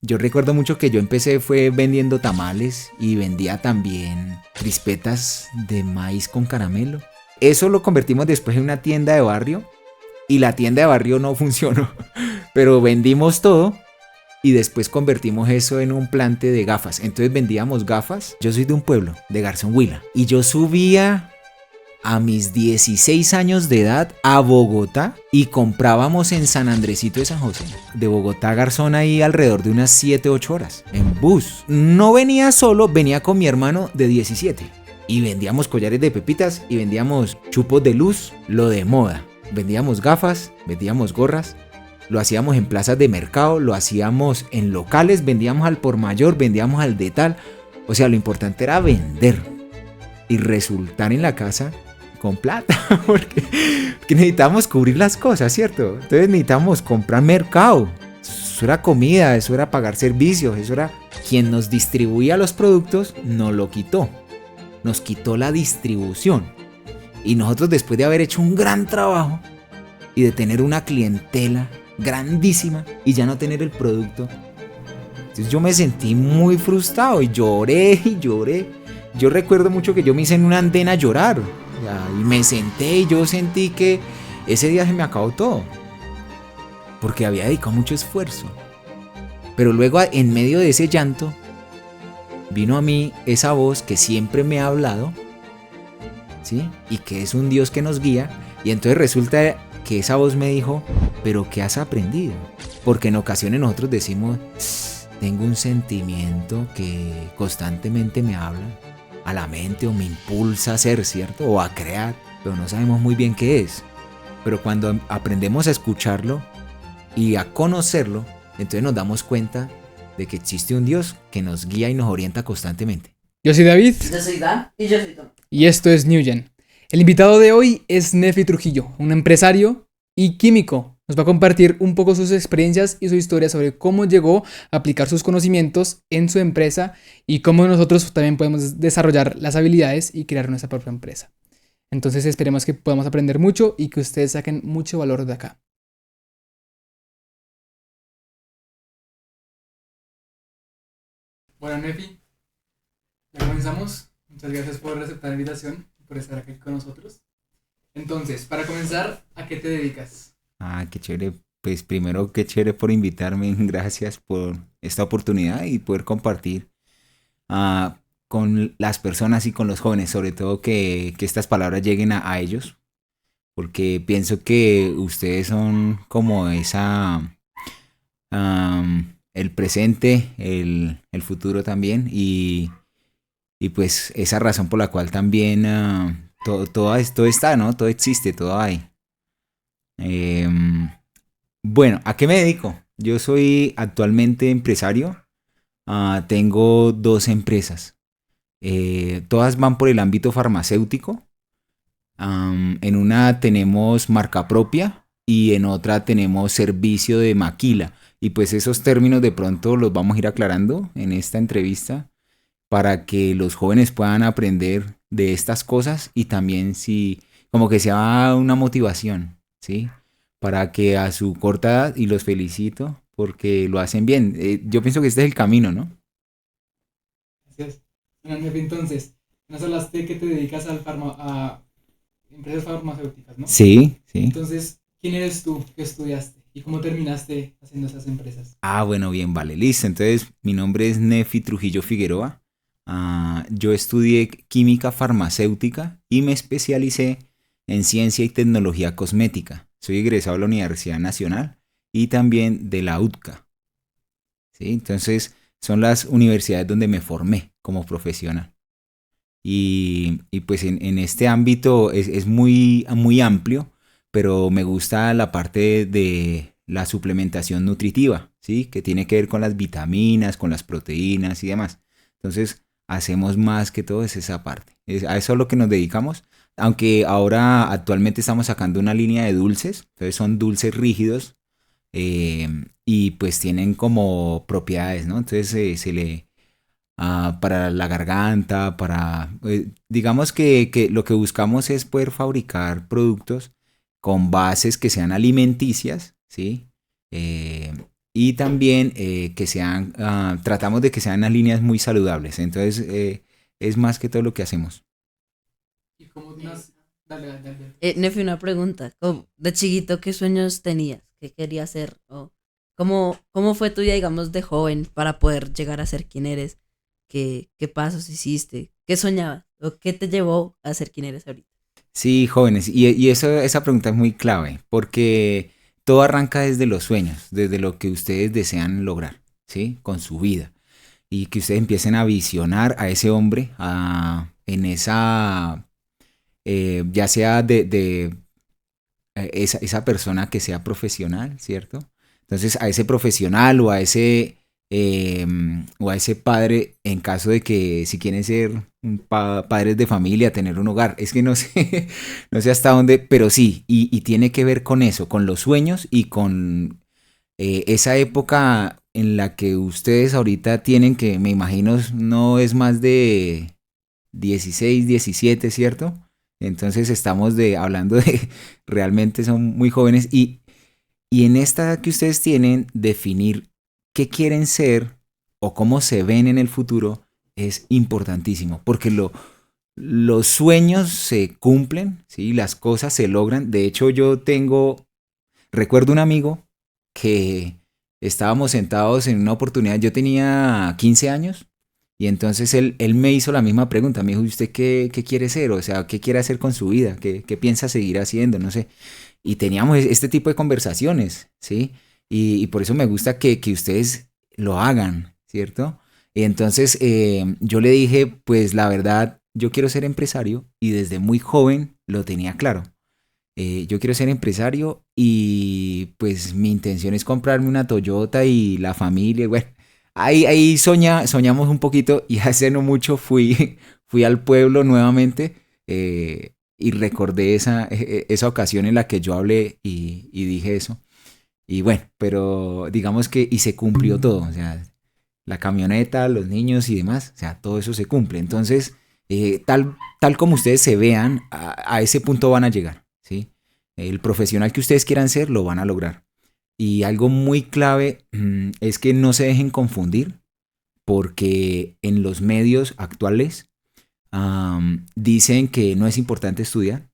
Yo recuerdo mucho que yo empecé fue vendiendo tamales y vendía también crispetas de maíz con caramelo. Eso lo convertimos después en una tienda de barrio y la tienda de barrio no funcionó, pero vendimos todo y después convertimos eso en un plante de gafas. Entonces vendíamos gafas. Yo soy de un pueblo, de Garzón Huila, y yo subía a mis 16 años de edad a Bogotá y comprábamos en San Andresito de San José. De Bogotá a Garzón ahí alrededor de unas 7-8 horas en bus. No venía solo, venía con mi hermano de 17. Y vendíamos collares de pepitas y vendíamos chupos de luz, lo de moda. Vendíamos gafas, vendíamos gorras. Lo hacíamos en plazas de mercado, lo hacíamos en locales, vendíamos al por mayor, vendíamos al de tal. O sea, lo importante era vender y resultar en la casa con plata, porque necesitábamos cubrir las cosas, ¿cierto? Entonces necesitábamos comprar mercado. Eso era comida, eso era pagar servicios, eso era... Quien nos distribuía los productos nos lo quitó. Nos quitó la distribución. Y nosotros, después de haber hecho un gran trabajo y de tener una clientela grandísima y ya no tener el producto, entonces yo me sentí muy frustrado y lloré y lloré. Yo recuerdo mucho que yo me hice en una andén a llorar, o sea, y me senté y yo sentí que ese día se me acabó todo porque había dedicado mucho esfuerzo. Pero luego, en medio de ese llanto, vino a mí esa voz que siempre me ha hablado, ¿sí? Y que es un Dios que nos guía. Y entonces resulta que esa voz me dijo: ¿pero qué has aprendido? Porque en ocasiones nosotros decimos: tengo un sentimiento que constantemente me habla a la mente o me impulsa a hacer, ¿cierto? O a crear, pero no sabemos muy bien qué es. Pero cuando aprendemos a escucharlo y a conocerlo, entonces nos damos cuenta de que existe un Dios que nos guía y nos orienta constantemente. Yo soy David. Yo soy Dan. Y yo soy Tom. Y esto es New Gen. El invitado de hoy es Nefi Trujillo, un empresario y químico. Nos va a compartir un poco sus experiencias y su historia sobre cómo llegó a aplicar sus conocimientos en su empresa y cómo nosotros también podemos desarrollar las habilidades y crear nuestra propia empresa. Entonces esperemos que podamos aprender mucho y que ustedes saquen mucho valor de acá. Bueno, Nefi, ya comenzamos. Muchas gracias por aceptar la invitación y por estar aquí con nosotros. Entonces, para comenzar, ¿a qué te dedicas? Ah, qué chévere. Pues primero, qué chévere por invitarme. Gracias por esta oportunidad y poder compartir con las personas y con los jóvenes, sobre todo que estas palabras lleguen a ellos, porque pienso que ustedes son como el presente, el futuro también, y pues esa razón por la cual también todo esto está, ¿no? Todo existe, todo hay. Bueno, ¿a qué me dedico? Yo soy actualmente empresario. Tengo 2 empresas. Todas van por el ámbito farmacéutico. En una tenemos marca propia y en otra tenemos servicio de maquila. Y pues esos términos de pronto los vamos a ir aclarando en esta entrevista para que los jóvenes puedan aprender de estas cosas y también como que sea una motivación, ¿sí? Para que a su corta edad, y los felicito porque lo hacen bien. Yo pienso que este es el camino, ¿no? Gracias. Bueno, Nefi, entonces, nos hablaste que te dedicas a empresas farmacéuticas, ¿no? Sí, sí. Entonces, ¿quién eres tú? ¿Qué estudiaste? ¿Y cómo terminaste haciendo esas empresas? Bueno, bien, vale, listo. Entonces, mi nombre es Nefi Trujillo Figueroa. Yo estudié química farmacéutica y me especialicé en ciencia y tecnología cosmética. Soy egresado de la Universidad Nacional y también de la UTCA, ¿sí? Entonces, son las universidades donde me formé como profesional. Y pues en este ámbito es muy, muy amplio, pero me gusta la parte de la suplementación nutritiva, ¿sí? Que tiene que ver con las vitaminas, con las proteínas y demás. Entonces, hacemos más que todo es esa parte. A eso es lo que nos dedicamos. Aunque ahora actualmente estamos sacando una línea de dulces, entonces son dulces rígidos y pues tienen como propiedades, ¿no? Entonces para la garganta, digamos que lo que buscamos es poder fabricar productos con bases que sean alimenticias, ¿sí? y también que sean, tratamos de que sean unas líneas muy saludables. Entonces, es más que todo lo que hacemos. ¿Y cómo nace? Dale, dale, dale. Nefi, una pregunta. De chiquito, ¿qué sueños tenías? ¿Qué querías ser? ¿O cómo fue tu vida, digamos, de joven para poder llegar a ser quien eres? ¿Qué pasos hiciste? ¿Qué soñabas? ¿O qué te llevó a ser quien eres ahorita? Sí, jóvenes, y esa pregunta es muy clave, porque todo arranca desde los sueños, desde lo que ustedes desean lograr, ¿sí? Con su vida. Y que ustedes empiecen a visionar a ese hombre en esa, ya sea esa persona que sea profesional, ¿cierto? Entonces a ese profesional eh, o a ese padre, en caso de que si quieren ser padres de familia, tener un hogar, es que no sé, no sé hasta dónde, pero sí, y tiene que ver con eso, con los sueños y con esa época en la que ustedes ahorita tienen, que me imagino no es más de 16, 17, ¿cierto? Entonces estamos hablando de, realmente son muy jóvenes y en esta edad que ustedes tienen, definir qué quieren ser o cómo se ven en el futuro es importantísimo, porque los sueños se cumplen, ¿sí? Las cosas se logran. De hecho, recuerdo un amigo que estábamos sentados en una oportunidad, yo tenía 15 años y entonces él me hizo la misma pregunta, me dijo, ¿y usted qué quiere ser? O sea, ¿qué quiere hacer con su vida? ¿Qué piensa seguir haciendo? No sé. Y teníamos este tipo de conversaciones, ¿sí? Y por eso me gusta que ustedes lo hagan, ¿cierto? Y entonces yo le dije, pues la verdad, yo quiero ser empresario y desde muy joven lo tenía claro. Yo quiero ser empresario y pues mi intención es comprarme una Toyota y la familia. Bueno, ahí soñamos un poquito y hace no mucho fui al pueblo nuevamente y recordé esa ocasión en la que yo hablé y dije eso. Y bueno, pero digamos que y se cumplió todo. O sea, la camioneta, los niños y demás, o sea, todo eso se cumple. Entonces, tal como ustedes se vean, a ese punto van a llegar, ¿sí? El profesional que ustedes quieran ser, lo van a lograr. Y algo muy clave es que no se dejen confundir, porque en los medios actuales dicen que no es importante estudiar,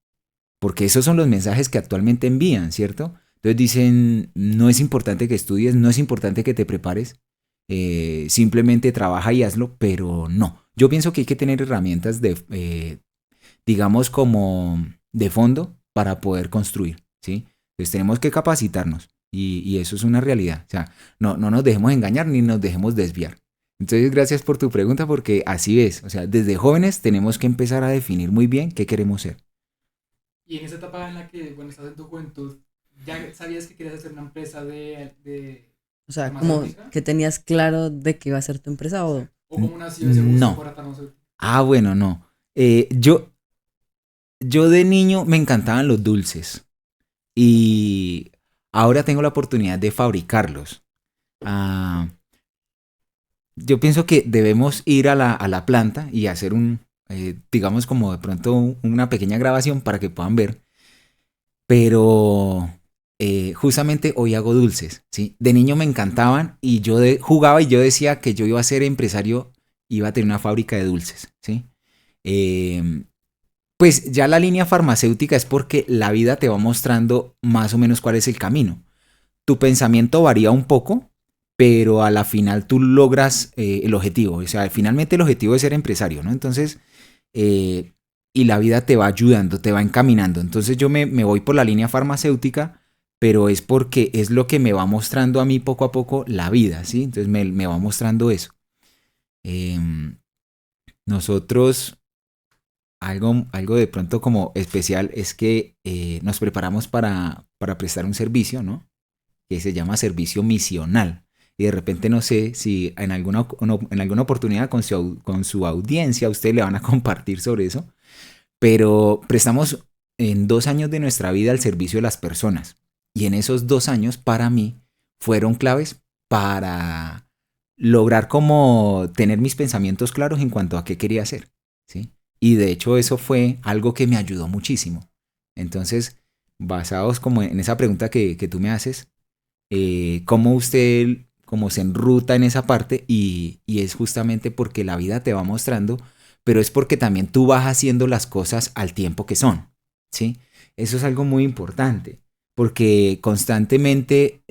porque esos son los mensajes que actualmente envían, ¿cierto? Entonces dicen, no es importante que estudies, no es importante que te prepares, simplemente trabaja y hazlo, pero no. Yo pienso que hay que tener herramientas digamos, como de fondo para poder construir, ¿sí? Entonces tenemos que capacitarnos y eso es una realidad. O sea, no nos dejemos engañar ni nos dejemos desviar. Entonces, gracias por tu pregunta porque así es. O sea, desde jóvenes tenemos que empezar a definir muy bien qué queremos ser. Y en esa etapa en la que, bueno, estás en tu juventud, ¿ya sabías que querías hacer una empresa de O sea, como farmacéutica? que tenías claro de qué iba a ser tu empresa o... ¿O cómo nació ese gusto No. por la farmacéutica? Bueno, no. Yo de niño me encantaban los dulces y ahora tengo la oportunidad de fabricarlos. Ah, yo pienso que debemos ir a la planta y hacer digamos como de pronto una pequeña grabación para que puedan ver. Pero justamente hoy hago dulces, ¿sí? De niño me encantaban y yo jugaba y yo decía que yo iba a ser empresario, iba a tener una fábrica de dulces, ¿sí? Eh, pues ya la línea farmacéutica es porque la vida te va mostrando más o menos cuál es el camino. Tu pensamiento varía un poco, pero a la final tú logras el objetivo. O sea, finalmente el objetivo es ser empresario, ¿no? Entonces, eh, y la vida te va ayudando, te va encaminando. Entonces yo me voy por la línea farmacéutica, pero es porque es lo que me va mostrando a mí poco a poco la vida, ¿sí? Entonces me va mostrando eso. Em, nosotros, algo de pronto como especial es que nos preparamos para prestar un servicio, ¿no? Que se llama servicio misional. Y de repente no sé si en alguna oportunidad con su audiencia ustedes le van a compartir sobre eso, pero prestamos en 2 años de nuestra vida al servicio de las personas. Y en esos 2 años para mí fueron claves para lograr como tener mis pensamientos claros en cuanto a qué quería hacer, ¿sí? Y de hecho eso fue algo que me ayudó muchísimo. Entonces, basados como en esa pregunta que tú me haces, cómo usted como se enruta en esa parte y es justamente porque la vida te va mostrando, pero es porque también tú vas haciendo las cosas al tiempo que son, ¿sí? Eso es algo muy importante, porque constantemente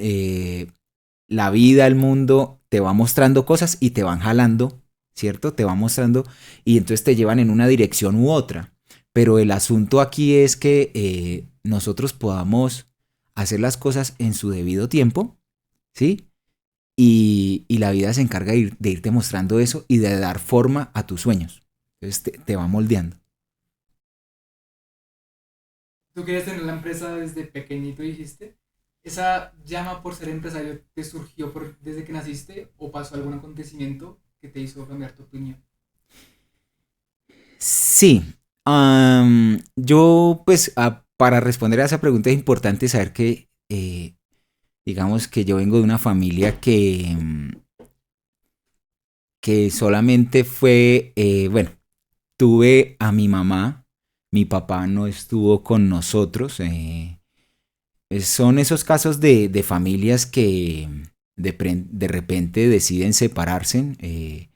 la vida, el mundo te va mostrando cosas y te van jalando, ¿cierto? Te va mostrando y entonces te llevan en una dirección u otra. Pero el asunto aquí es que nosotros podamos hacer las cosas en su debido tiempo, ¿sí? Y la vida se encarga de irte mostrando eso y de dar forma a tus sueños. Entonces te va moldeando. Tú querías tener la empresa desde pequeñito, dijiste. ¿Esa llama por ser empresario te surgió desde que naciste o pasó algún acontecimiento que te hizo cambiar tu opinión? Sí. Yo, pues, para responder a esa pregunta es importante saber que, digamos que yo vengo de una familia que solamente fue, bueno, tuve a mi mamá, mi papá no estuvo con nosotros. Son esos casos de familias que de repente deciden separarse,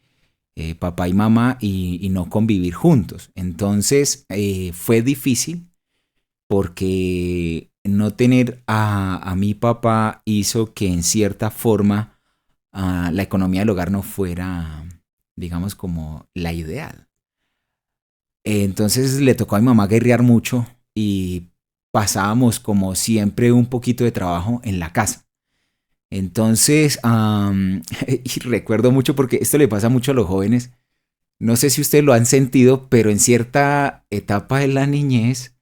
papá y mamá, y no convivir juntos. Entonces fue difícil porque no tener a mi papá hizo que en cierta forma la economía del hogar no fuera, digamos, como la ideal. Entonces le tocó a mi mamá guerrear mucho y pasábamos como siempre un poquito de trabajo en la casa. Entonces, y recuerdo mucho porque esto le pasa mucho a los jóvenes. No sé si ustedes lo han sentido, pero en cierta etapa de la niñez,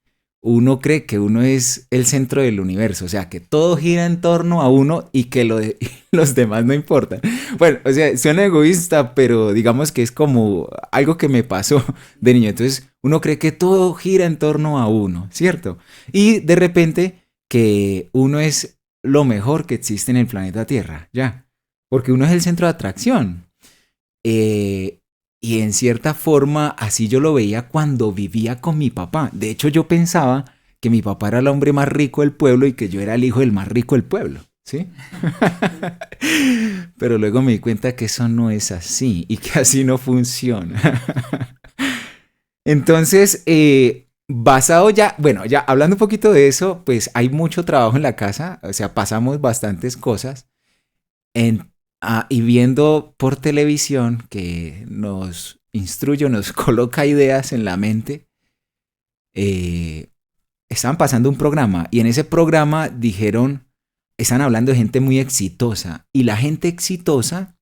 uno cree que uno es el centro del universo, o sea, que todo gira en torno a uno y que los demás no importan. Bueno, o sea, suena egoísta, pero digamos que es como algo que me pasó de niño. Entonces, uno cree que todo gira en torno a uno, ¿cierto? Y de repente que uno es lo mejor que existe en el planeta Tierra, ya, porque uno es el centro de atracción. Eh, y en cierta forma, así yo lo veía cuando vivía con mi papá. De hecho, yo pensaba que mi papá era el hombre más rico del pueblo y que yo era el hijo del más rico del pueblo, ¿sí? Pero luego me di cuenta que eso no es así y que así no funciona. Entonces, basado ya, bueno, ya hablando un poquito de eso, pues hay mucho trabajo en la casa, o sea, pasamos bastantes cosas. Y viendo por televisión que nos instruye, nos coloca ideas en la mente, estaban pasando un programa y en ese programa dijeron, están hablando de gente muy exitosa y la gente exitosa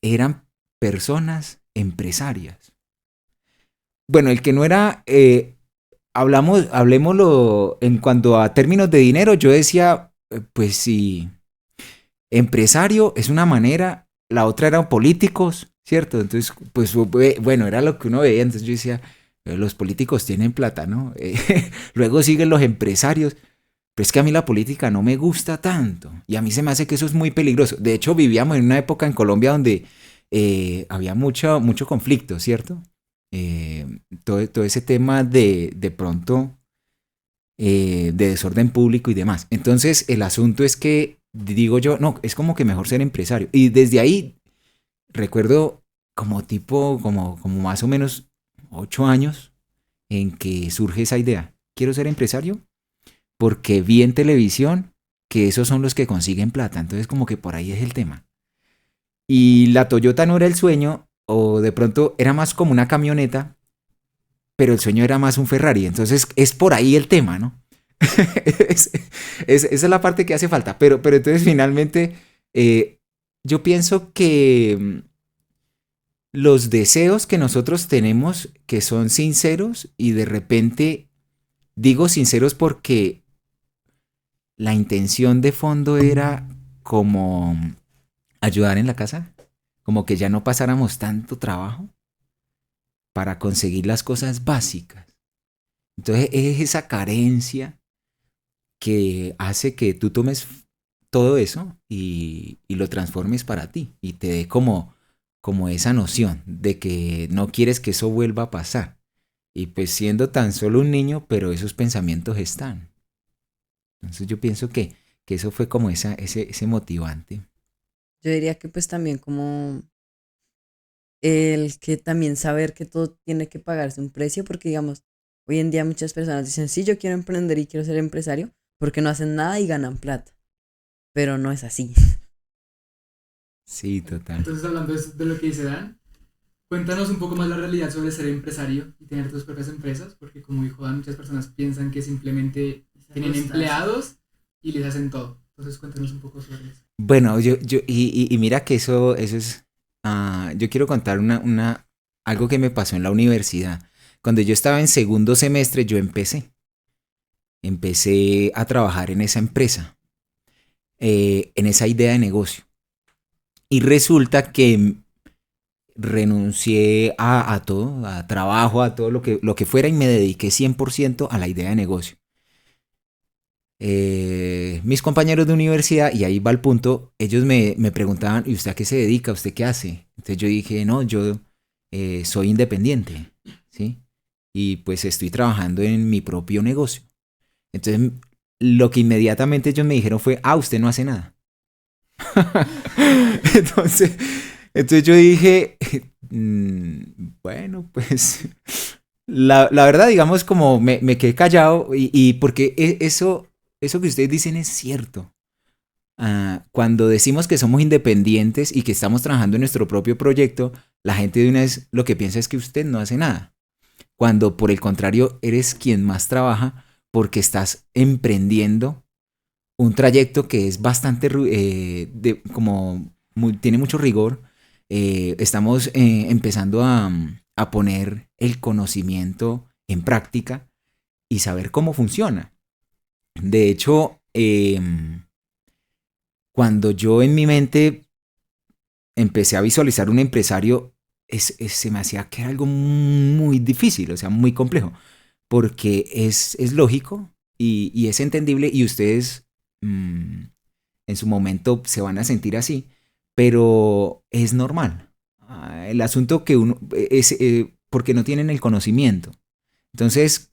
eran personas empresarias. Bueno, el que no era, hablemoslo en cuanto a términos de dinero, yo decía, pues sí. Empresario es una manera, la otra eran políticos, ¿cierto? Entonces, pues bueno, era lo que uno veía. Entonces yo decía, los políticos tienen plata, ¿no? Luego siguen los empresarios. Pero es que a mí la política no me gusta tanto. Y a mí se me hace que eso es muy peligroso. De hecho, vivíamos en una época en Colombia donde había mucho conflicto, ¿cierto? Todo ese tema de pronto de desorden público y demás. Entonces, el asunto es que digo yo, no, es como que mejor ser empresario. Y desde ahí recuerdo como más o menos 8 años en que surge esa idea. Quiero ser empresario porque vi en televisión que esos son los que consiguen plata. Entonces como que por ahí es el tema. Y la Toyota no era el sueño, o de pronto era más como una camioneta, pero el sueño era más un Ferrari. Entonces es por ahí el tema, ¿no? Esa es la parte que hace falta. Pero entonces finalmente yo pienso que los deseos que nosotros tenemos, que son sinceros, y de repente digo sinceros porque la intención de fondo era como ayudar en la casa, como que ya no pasáramos tanto trabajo para conseguir las cosas básicas. Entonces es esa carencia que hace que tú tomes todo eso y lo transformes para ti y te dé como esa noción de que no quieres que eso vuelva a pasar. Y pues siendo tan solo un niño, pero esos pensamientos están. Entonces yo pienso que eso fue como ese motivante. Yo diría que pues también como el que también saber que todo tiene que pagarse un precio, porque digamos, hoy en día muchas personas dicen, sí, yo quiero emprender y quiero ser empresario, porque no hacen nada y ganan plata, pero no es así. Sí, total. Entonces, hablando de lo que dice Dan, cuéntanos un poco más la realidad sobre ser empresario y tener tus propias empresas, porque como dijo Dan, muchas personas piensan que simplemente tienen empleados y les hacen todo. Entonces, cuéntanos un poco sobre eso. Bueno, y mira que eso es, yo quiero contar algo que me pasó en la universidad. Cuando yo estaba en segundo semestre, yo empecé a trabajar en esa empresa, en esa idea de negocio. Y resulta que renuncié a todo, a trabajo, a todo lo que fuera y me dediqué 100% a la idea de negocio. Mis compañeros de universidad, y ahí va el punto, ellos me preguntaban, ¿y usted a qué se dedica? ¿Usted qué hace? Entonces yo dije, no, yo soy independiente, ¿sí? Y pues estoy trabajando en mi propio negocio. Entonces lo que inmediatamente ellos me dijeron fue, usted no hace nada. entonces, entonces yo dije, bueno, pues la verdad, digamos, como me quedé callado y porque eso que ustedes dicen es cierto. Cuando decimos que somos independientes y que estamos trabajando en nuestro propio proyecto, la gente de una vez lo que piensa es que usted no hace nada. Cuando por el contrario eres quien más trabaja porque estás emprendiendo un trayecto que es bastante, tiene mucho rigor. Estamos empezando a poner el conocimiento en práctica y saber cómo funciona. De hecho, cuando yo en mi mente empecé a visualizar un empresario, se me hacía que era algo muy difícil, o sea, muy complejo, porque es lógico y es entendible y ustedes en su momento se van a sentir así, pero es normal. El asunto que uno es porque no tienen el conocimiento. Entonces,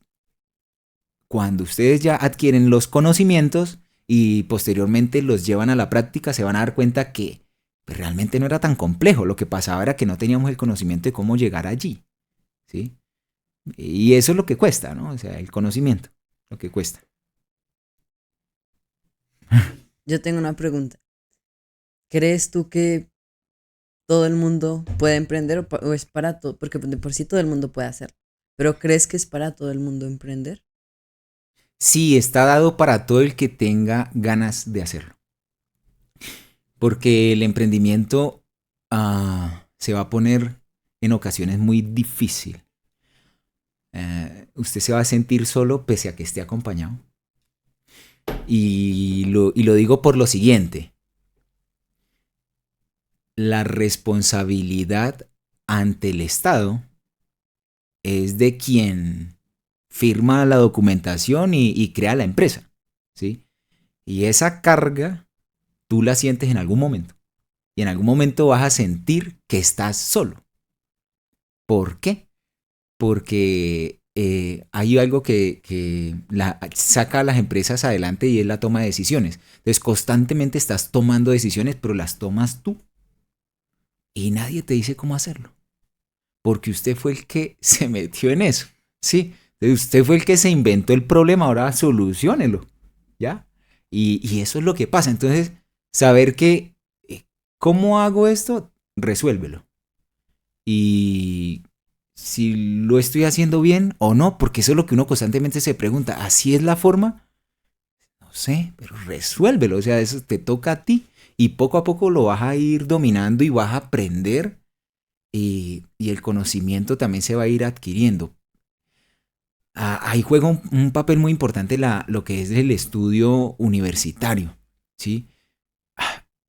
cuando ustedes ya adquieren los conocimientos y posteriormente los llevan a la práctica, se van a dar cuenta que realmente no era tan complejo. Lo que pasaba era que no teníamos el conocimiento de cómo llegar allí, ¿sí? Y eso es lo que cuesta, ¿no? O sea, el conocimiento, lo que cuesta. Yo tengo una pregunta. ¿Crees tú que todo el mundo puede emprender o es para todo? Porque de por sí todo el mundo puede hacerlo. ¿Pero crees que es para todo el mundo emprender? Sí, está dado para todo el que tenga ganas de hacerlo. Porque el emprendimiento se va a poner en ocasiones muy difícil. Usted se va a sentir solo pese a que esté acompañado. Y lo digo por lo siguiente. La responsabilidad ante el Estado es de quien firma la documentación y crea la empresa, ¿sí? Y esa carga tú la sientes en algún momento. Y en algún momento vas a sentir que estás solo. ¿Por qué? Porque hay algo que saca a las empresas adelante y es la toma de decisiones. Entonces constantemente estás tomando decisiones, pero las tomas tú. Y nadie te dice cómo hacerlo. Porque usted fue el que se metió en eso, ¿sí? Usted fue el que se inventó el problema, ahora soluciónelo, ¿ya? Y eso es lo que pasa. Entonces, saber que, ¿cómo hago esto? Resuélvelo. Y si lo estoy haciendo bien o no, porque eso es lo que uno constantemente se pregunta. ¿Así es la forma? No sé, pero resuélvelo. O sea, eso te toca a ti. Y poco a poco lo vas a ir dominando y vas a aprender. Y el conocimiento también se va a ir adquiriendo. Ahí juega un papel muy importante lo que es el estudio universitario, ¿sí?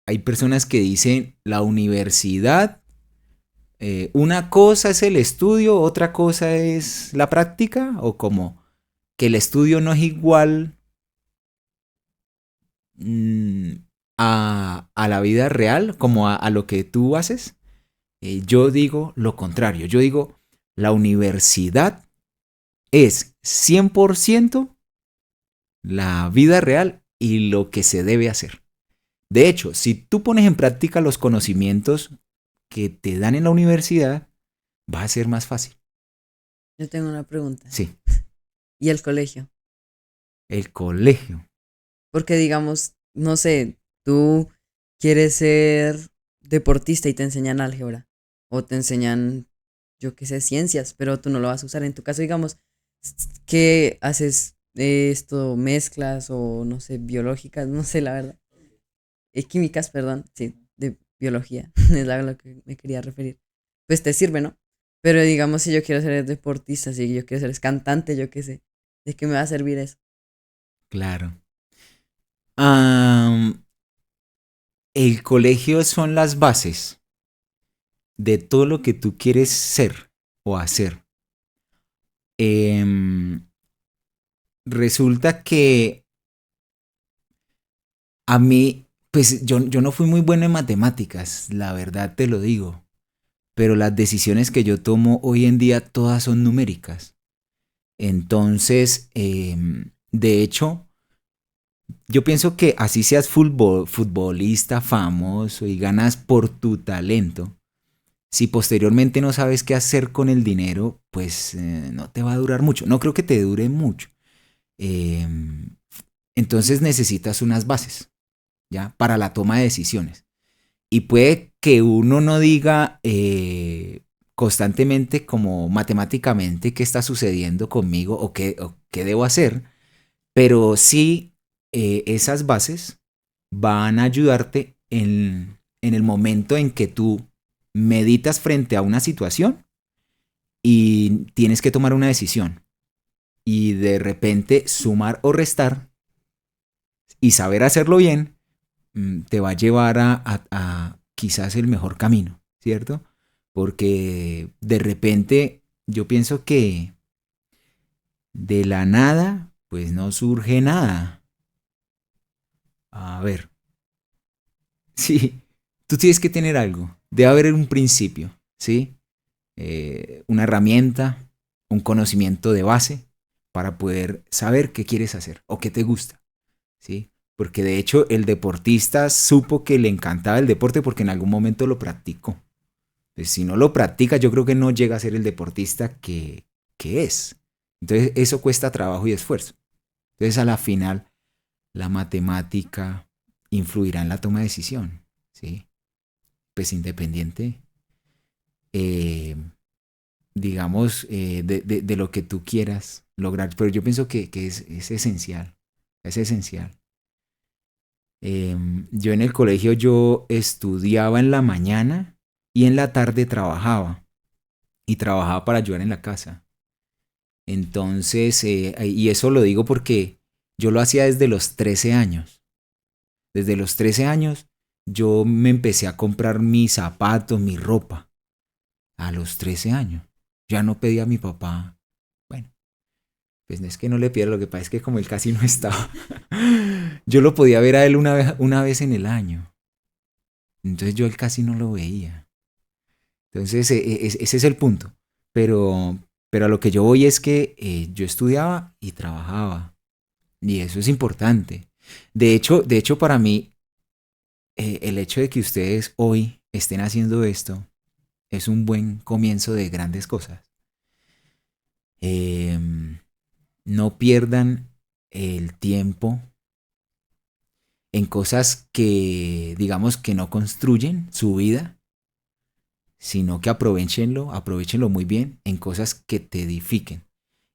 Hay personas que dicen la universidad, una cosa es el estudio, otra cosa es la práctica, o como que el estudio no es igual a la vida real, como a lo que tú haces. Yo digo lo contrario, yo digo la universidad es 100% la vida real y lo que se debe hacer. De hecho, si tú pones en práctica los conocimientos que te dan en la universidad, va a ser más fácil. Yo tengo una pregunta. Sí, ¿Y el colegio? el colegio. Porque digamos, no sé, tú quieres ser deportista y te enseñan álgebra o te enseñan, yo qué sé, ciencias, pero tú no lo vas a usar. En tu caso, digamos, ¿qué haces esto, mezclas o no sé, biológicas? No sé, la verdad. Químicas, perdón, sí, de biología, es a lo que me quería referir. Pues te sirve, ¿no? Pero digamos, si yo quiero ser deportista, si yo quiero ser cantante, yo qué sé, ¿de qué me va a servir eso? Claro. Am, el colegio son las bases de todo lo que tú quieres ser o hacer. Em, resulta que a mí, pues yo no fui muy bueno en matemáticas, la verdad te lo digo, pero las decisiones que yo tomo hoy en día todas son numéricas. Entonces, de hecho, yo pienso que así seas futbolista famoso y ganas por tu talento, si posteriormente no sabes qué hacer con el dinero, pues no te va a durar mucho. No creo que te dure mucho. Eh, entonces necesitas unas bases, ¿ya? Para la toma de decisiones. Y puede que uno no diga constantemente como matemáticamente qué está sucediendo conmigo o qué debo hacer, pero sí esas bases van a ayudarte en el momento en que tú meditas frente a una situación y tienes que tomar una decisión y de repente sumar o restar y saber hacerlo bien te va a llevar a quizás el mejor camino, ¿cierto? Porque de repente yo pienso que de la nada pues no surge nada. A ver, sí, tú tienes que tener algo, debe haber un principio, ¿sí? Una herramienta, un conocimiento de base para poder saber qué quieres hacer o qué te gusta, ¿sí? Porque de hecho el deportista supo que le encantaba el deporte porque en algún momento lo practicó. Pues si no lo practica, yo creo que no llega a ser el deportista que es. Entonces eso cuesta trabajo y esfuerzo. Entonces a la final la matemática influirá en la toma de decisión, ¿sí? Pues independiente, eh, digamos, de lo que tú quieras lograr. Pero yo pienso que es esencial, es esencial. Yo en el colegio yo estudiaba en la mañana y en la tarde trabajaba. Y trabajaba para ayudar en la casa. Entonces, y eso lo digo porque yo lo hacía desde los 13 años. Desde los 13 años yo me empecé a comprar mis zapatos, mi ropa. A los 13 años. Ya no pedía a mi papá. Bueno, pues no es que no le pidiera, lo que pasa es que como él casi no estaba, yo lo podía ver a él una vez en el año. Entonces yo él casi no lo veía. Entonces ese es el punto. Pero a lo que yo voy es que yo estudiaba y trabajaba. Y eso es importante. De hecho para mí, el hecho de que ustedes hoy estén haciendo esto es un buen comienzo de grandes cosas. No pierdan el tiempo en cosas que, digamos, que no construyen su vida, sino que aprovechenlo muy bien en cosas que te edifiquen.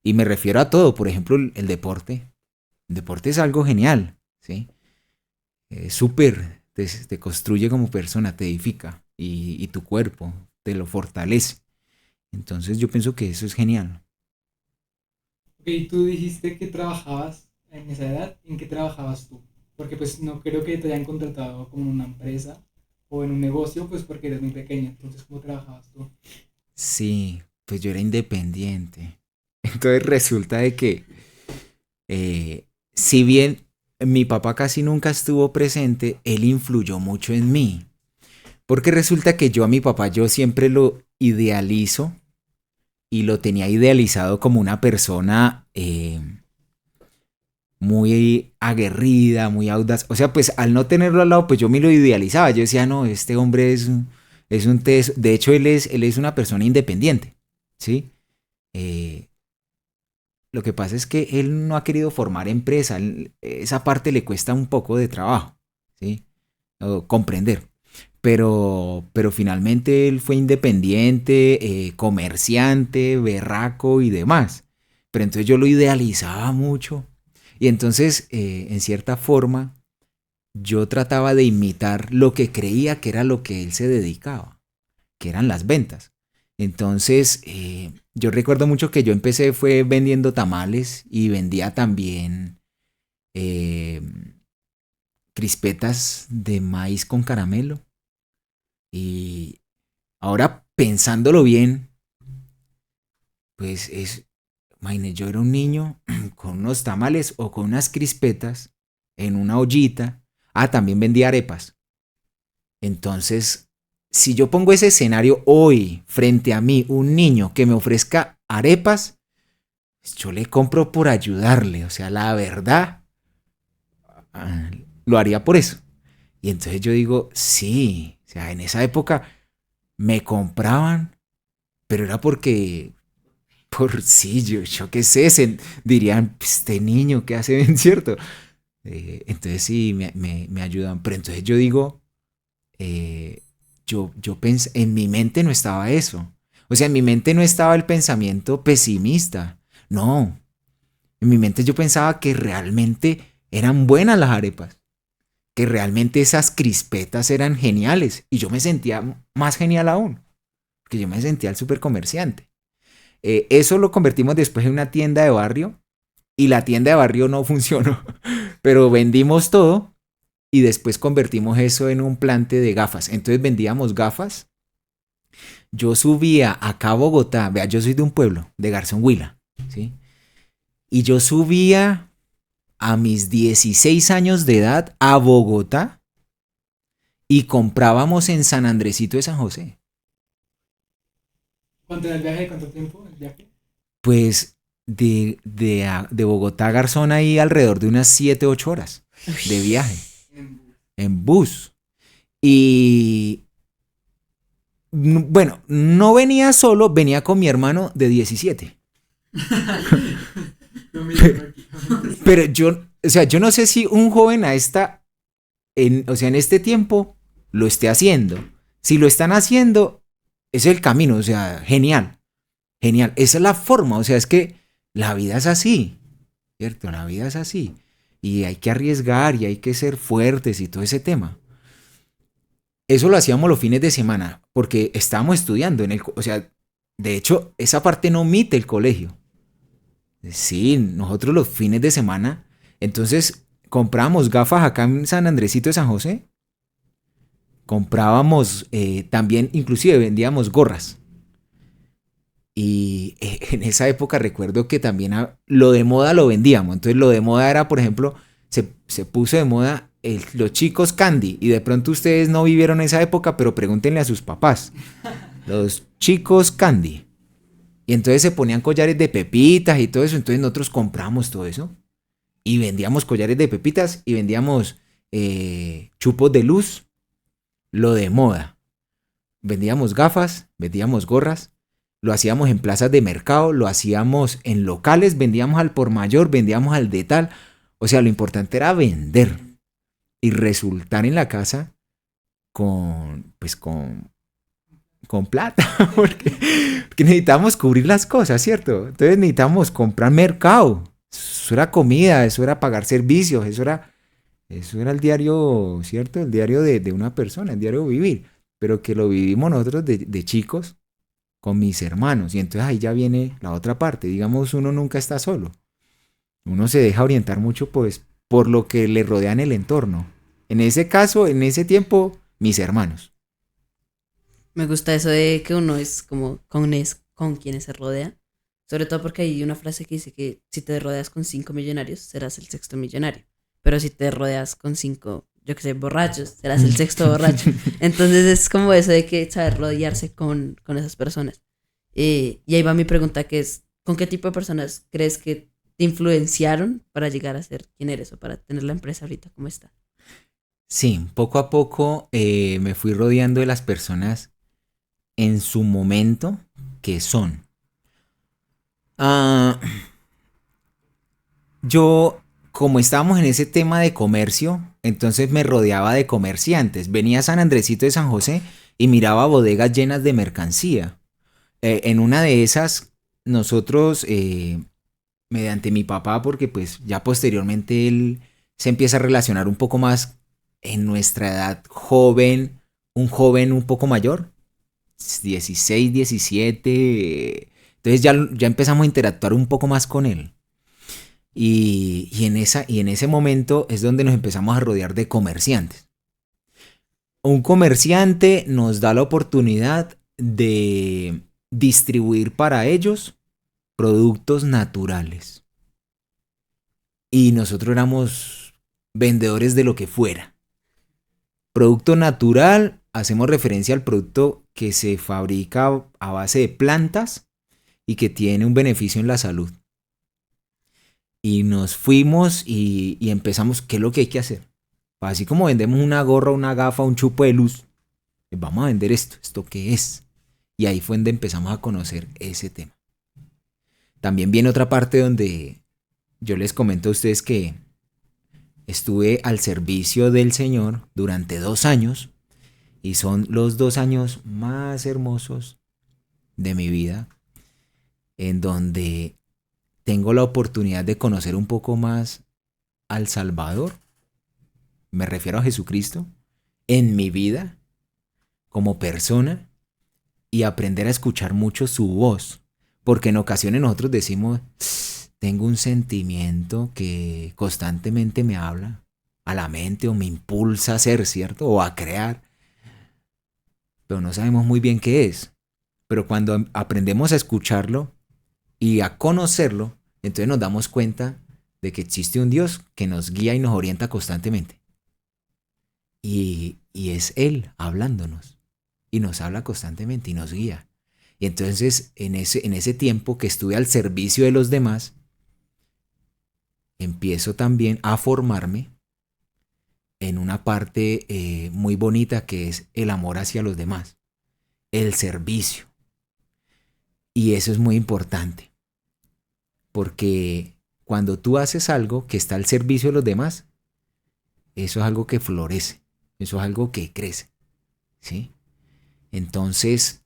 Y me refiero a todo, por ejemplo, el deporte. El deporte es algo genial, ¿sí? Súper, te construye como persona, te edifica y tu cuerpo te lo fortalece. Entonces yo pienso que eso es genial. Ok, tú dijiste que trabajabas en esa edad. ¿En qué trabajabas tú? Porque pues no creo que te hayan contratado como en una empresa o en un negocio, pues porque eres muy pequeño. Entonces, ¿cómo trabajabas tú? Sí, pues yo era independiente. Entonces resulta de que, si bien mi papá casi nunca estuvo presente, él influyó mucho en mí. Porque resulta que yo a mi papá yo siempre lo idealizo y lo tenía idealizado como una persona muy aguerrida, muy audaz. O sea, pues al no tenerlo al lado, pues yo me lo idealizaba. Yo decía, no, este hombre es un teso. De hecho, él es una persona independiente, ¿sí? Lo que pasa es que él no ha querido formar empresa. Esa parte le cuesta un poco de trabajo, ¿sí? O comprender. Pero finalmente él fue independiente, comerciante, berraco y demás. Pero entonces yo lo idealizaba mucho. Y entonces, en cierta forma, yo trataba de imitar lo que creía que era lo que él se dedicaba, que eran las ventas. Entonces, yo recuerdo mucho que yo empecé fue vendiendo tamales y vendía también eh, crispetas de maíz con caramelo. Y ahora pensándolo bien, pues imagínate, yo era un niño con unos tamales o con unas crispetas en una ollita. Ah, también vendía arepas. Entonces, si yo pongo ese escenario hoy frente a mí, un niño que me ofrezca arepas, yo le compro por ayudarle. O sea, la verdad, lo haría por eso. Y entonces yo digo, sí, o sea, en esa época me compraban, pero era porque, por sí, yo qué sé, dirían, este niño, ¿qué hace bien, cierto? Entonces sí, me ayudan. Pero entonces yo digo, yo pensé, en mi mente no estaba eso. O sea, en mi mente no estaba el pensamiento pesimista. No, en mi mente yo pensaba que realmente eran buenas las arepas, que realmente esas crispetas eran geniales. Y yo me sentía más genial aún, porque yo me sentía el super comerciante. Eso lo convertimos después en una tienda de barrio y la tienda de barrio no funcionó, pero vendimos todo y después convertimos eso en un plante de gafas. Entonces vendíamos gafas. Yo subía acá a Bogotá, vea, yo soy de un pueblo, de Garzón Huila, ¿sí? Y yo subía a mis 16 años de edad a Bogotá y comprábamos en San Andresito de San José. ¿Cuánto era el viaje? ¿Cuánto tiempo el viaje? Pues de Bogotá a Garzón ahí alrededor de unas 7, 8 horas de viaje en bus. Y bueno, no venía solo, venía con mi hermano de 17. Pero yo, o sea, yo no sé si un joven o sea, en este tiempo lo esté haciendo. Si lo están haciendo, ese es el camino, o sea, genial, genial. Esa es la forma, o sea, es que la vida es así, ¿cierto? La vida es así. Y hay que arriesgar y hay que ser fuertes y todo ese tema. Eso lo hacíamos los fines de semana, porque estábamos estudiando o sea, de hecho, esa parte no omite el colegio. Sí, nosotros los fines de semana, entonces comprábamos gafas acá en San Andresito de San José, comprábamos también, inclusive vendíamos gorras. Y en esa época recuerdo que también lo de moda lo vendíamos. Entonces lo de moda era, por ejemplo, se puso de moda los chicos candy. Y de pronto ustedes no vivieron esa época, pero pregúntenle a sus papás. Los chicos candy. Y entonces se ponían collares de pepitas y todo eso. Entonces nosotros compramos todo eso. Y vendíamos collares de pepitas y vendíamos chupos de luz. Lo de moda. Vendíamos gafas, vendíamos gorras. Lo hacíamos en plazas de mercado, lo hacíamos en locales, vendíamos al por mayor, vendíamos al de tal. O sea, lo importante era vender y resultar en la casa con plata, porque necesitamos cubrir las cosas, ¿cierto? Entonces necesitamos comprar mercado. Eso era comida, eso era pagar servicios, eso era el diario, ¿cierto? El diario de una persona, el diario vivir, pero que lo vivimos nosotros de chicos con mis hermanos. Y entonces ahí ya viene la otra parte. Digamos, uno nunca está solo. Uno se deja orientar mucho pues por lo que le rodea en el entorno. En ese caso, en ese tiempo, mis hermanos. Me gusta eso de que uno es como con quienes se rodea. Sobre todo porque hay una frase que dice que si te rodeas con 5 millonarios, serás el sexto millonario. Pero si te rodeas con 5, yo qué sé, borrachos, serás el sexto borracho. Entonces es como eso de que saber rodearse con esas personas. Y ahí va mi pregunta, que es, ¿con qué tipo de personas crees que te influenciaron para llegar a ser quien eres o para tener la empresa ahorita como está? Sí, poco a poco me fui rodeando de las personas en su momento que son. Ah, yo, como estábamos en ese tema de comercio, entonces me rodeaba de comerciantes. Venía a San Andresito de San José y miraba bodegas llenas de mercancía. En una de esas, nosotros, mediante mi papá, porque pues ya posteriormente él se empieza a relacionar un poco más en nuestra edad joven, un joven un poco mayor, 16, 17. Entonces ya empezamos a interactuar un poco más con él. Y en ese momento es donde nos empezamos a rodear de comerciantes. Un comerciante nos da la oportunidad de distribuir para ellos productos naturales. Y nosotros éramos vendedores de lo que fuera. Producto natural, hacemos referencia al producto que se fabrica a base de plantas y que tiene un beneficio en la salud. Y nos fuimos y empezamos, ¿qué es lo que hay que hacer? Así como vendemos una gorra, una gafa, un chupo de luz, pues vamos a vender esto. ¿Esto qué es? Y ahí fue donde empezamos a conocer ese tema. También viene otra parte donde yo les comento a ustedes que estuve al servicio del Señor durante 2 años y son los 2 años más hermosos de mi vida, en donde tengo la oportunidad de conocer un poco más al Salvador, me refiero a Jesucristo, en mi vida como persona y aprender a escuchar mucho su voz, porque en ocasiones nosotros decimos, tengo un sentimiento que constantemente me habla a la mente o me impulsa a ser, ¿cierto? O a crear, pero no sabemos muy bien qué es. Pero cuando aprendemos a escucharlo y a conocerlo, entonces nos damos cuenta de que existe un Dios que nos guía y nos orienta constantemente. Y es Él hablándonos. Y nos habla constantemente y nos guía. Y entonces en ese tiempo que estuve al servicio de los demás, empiezo también a formarme en una parte muy bonita que es el amor hacia los demás. El servicio. Y eso es muy importante. Porque cuando tú haces algo que está al servicio de los demás, eso es algo que florece, eso es algo que crece, ¿sí? Entonces,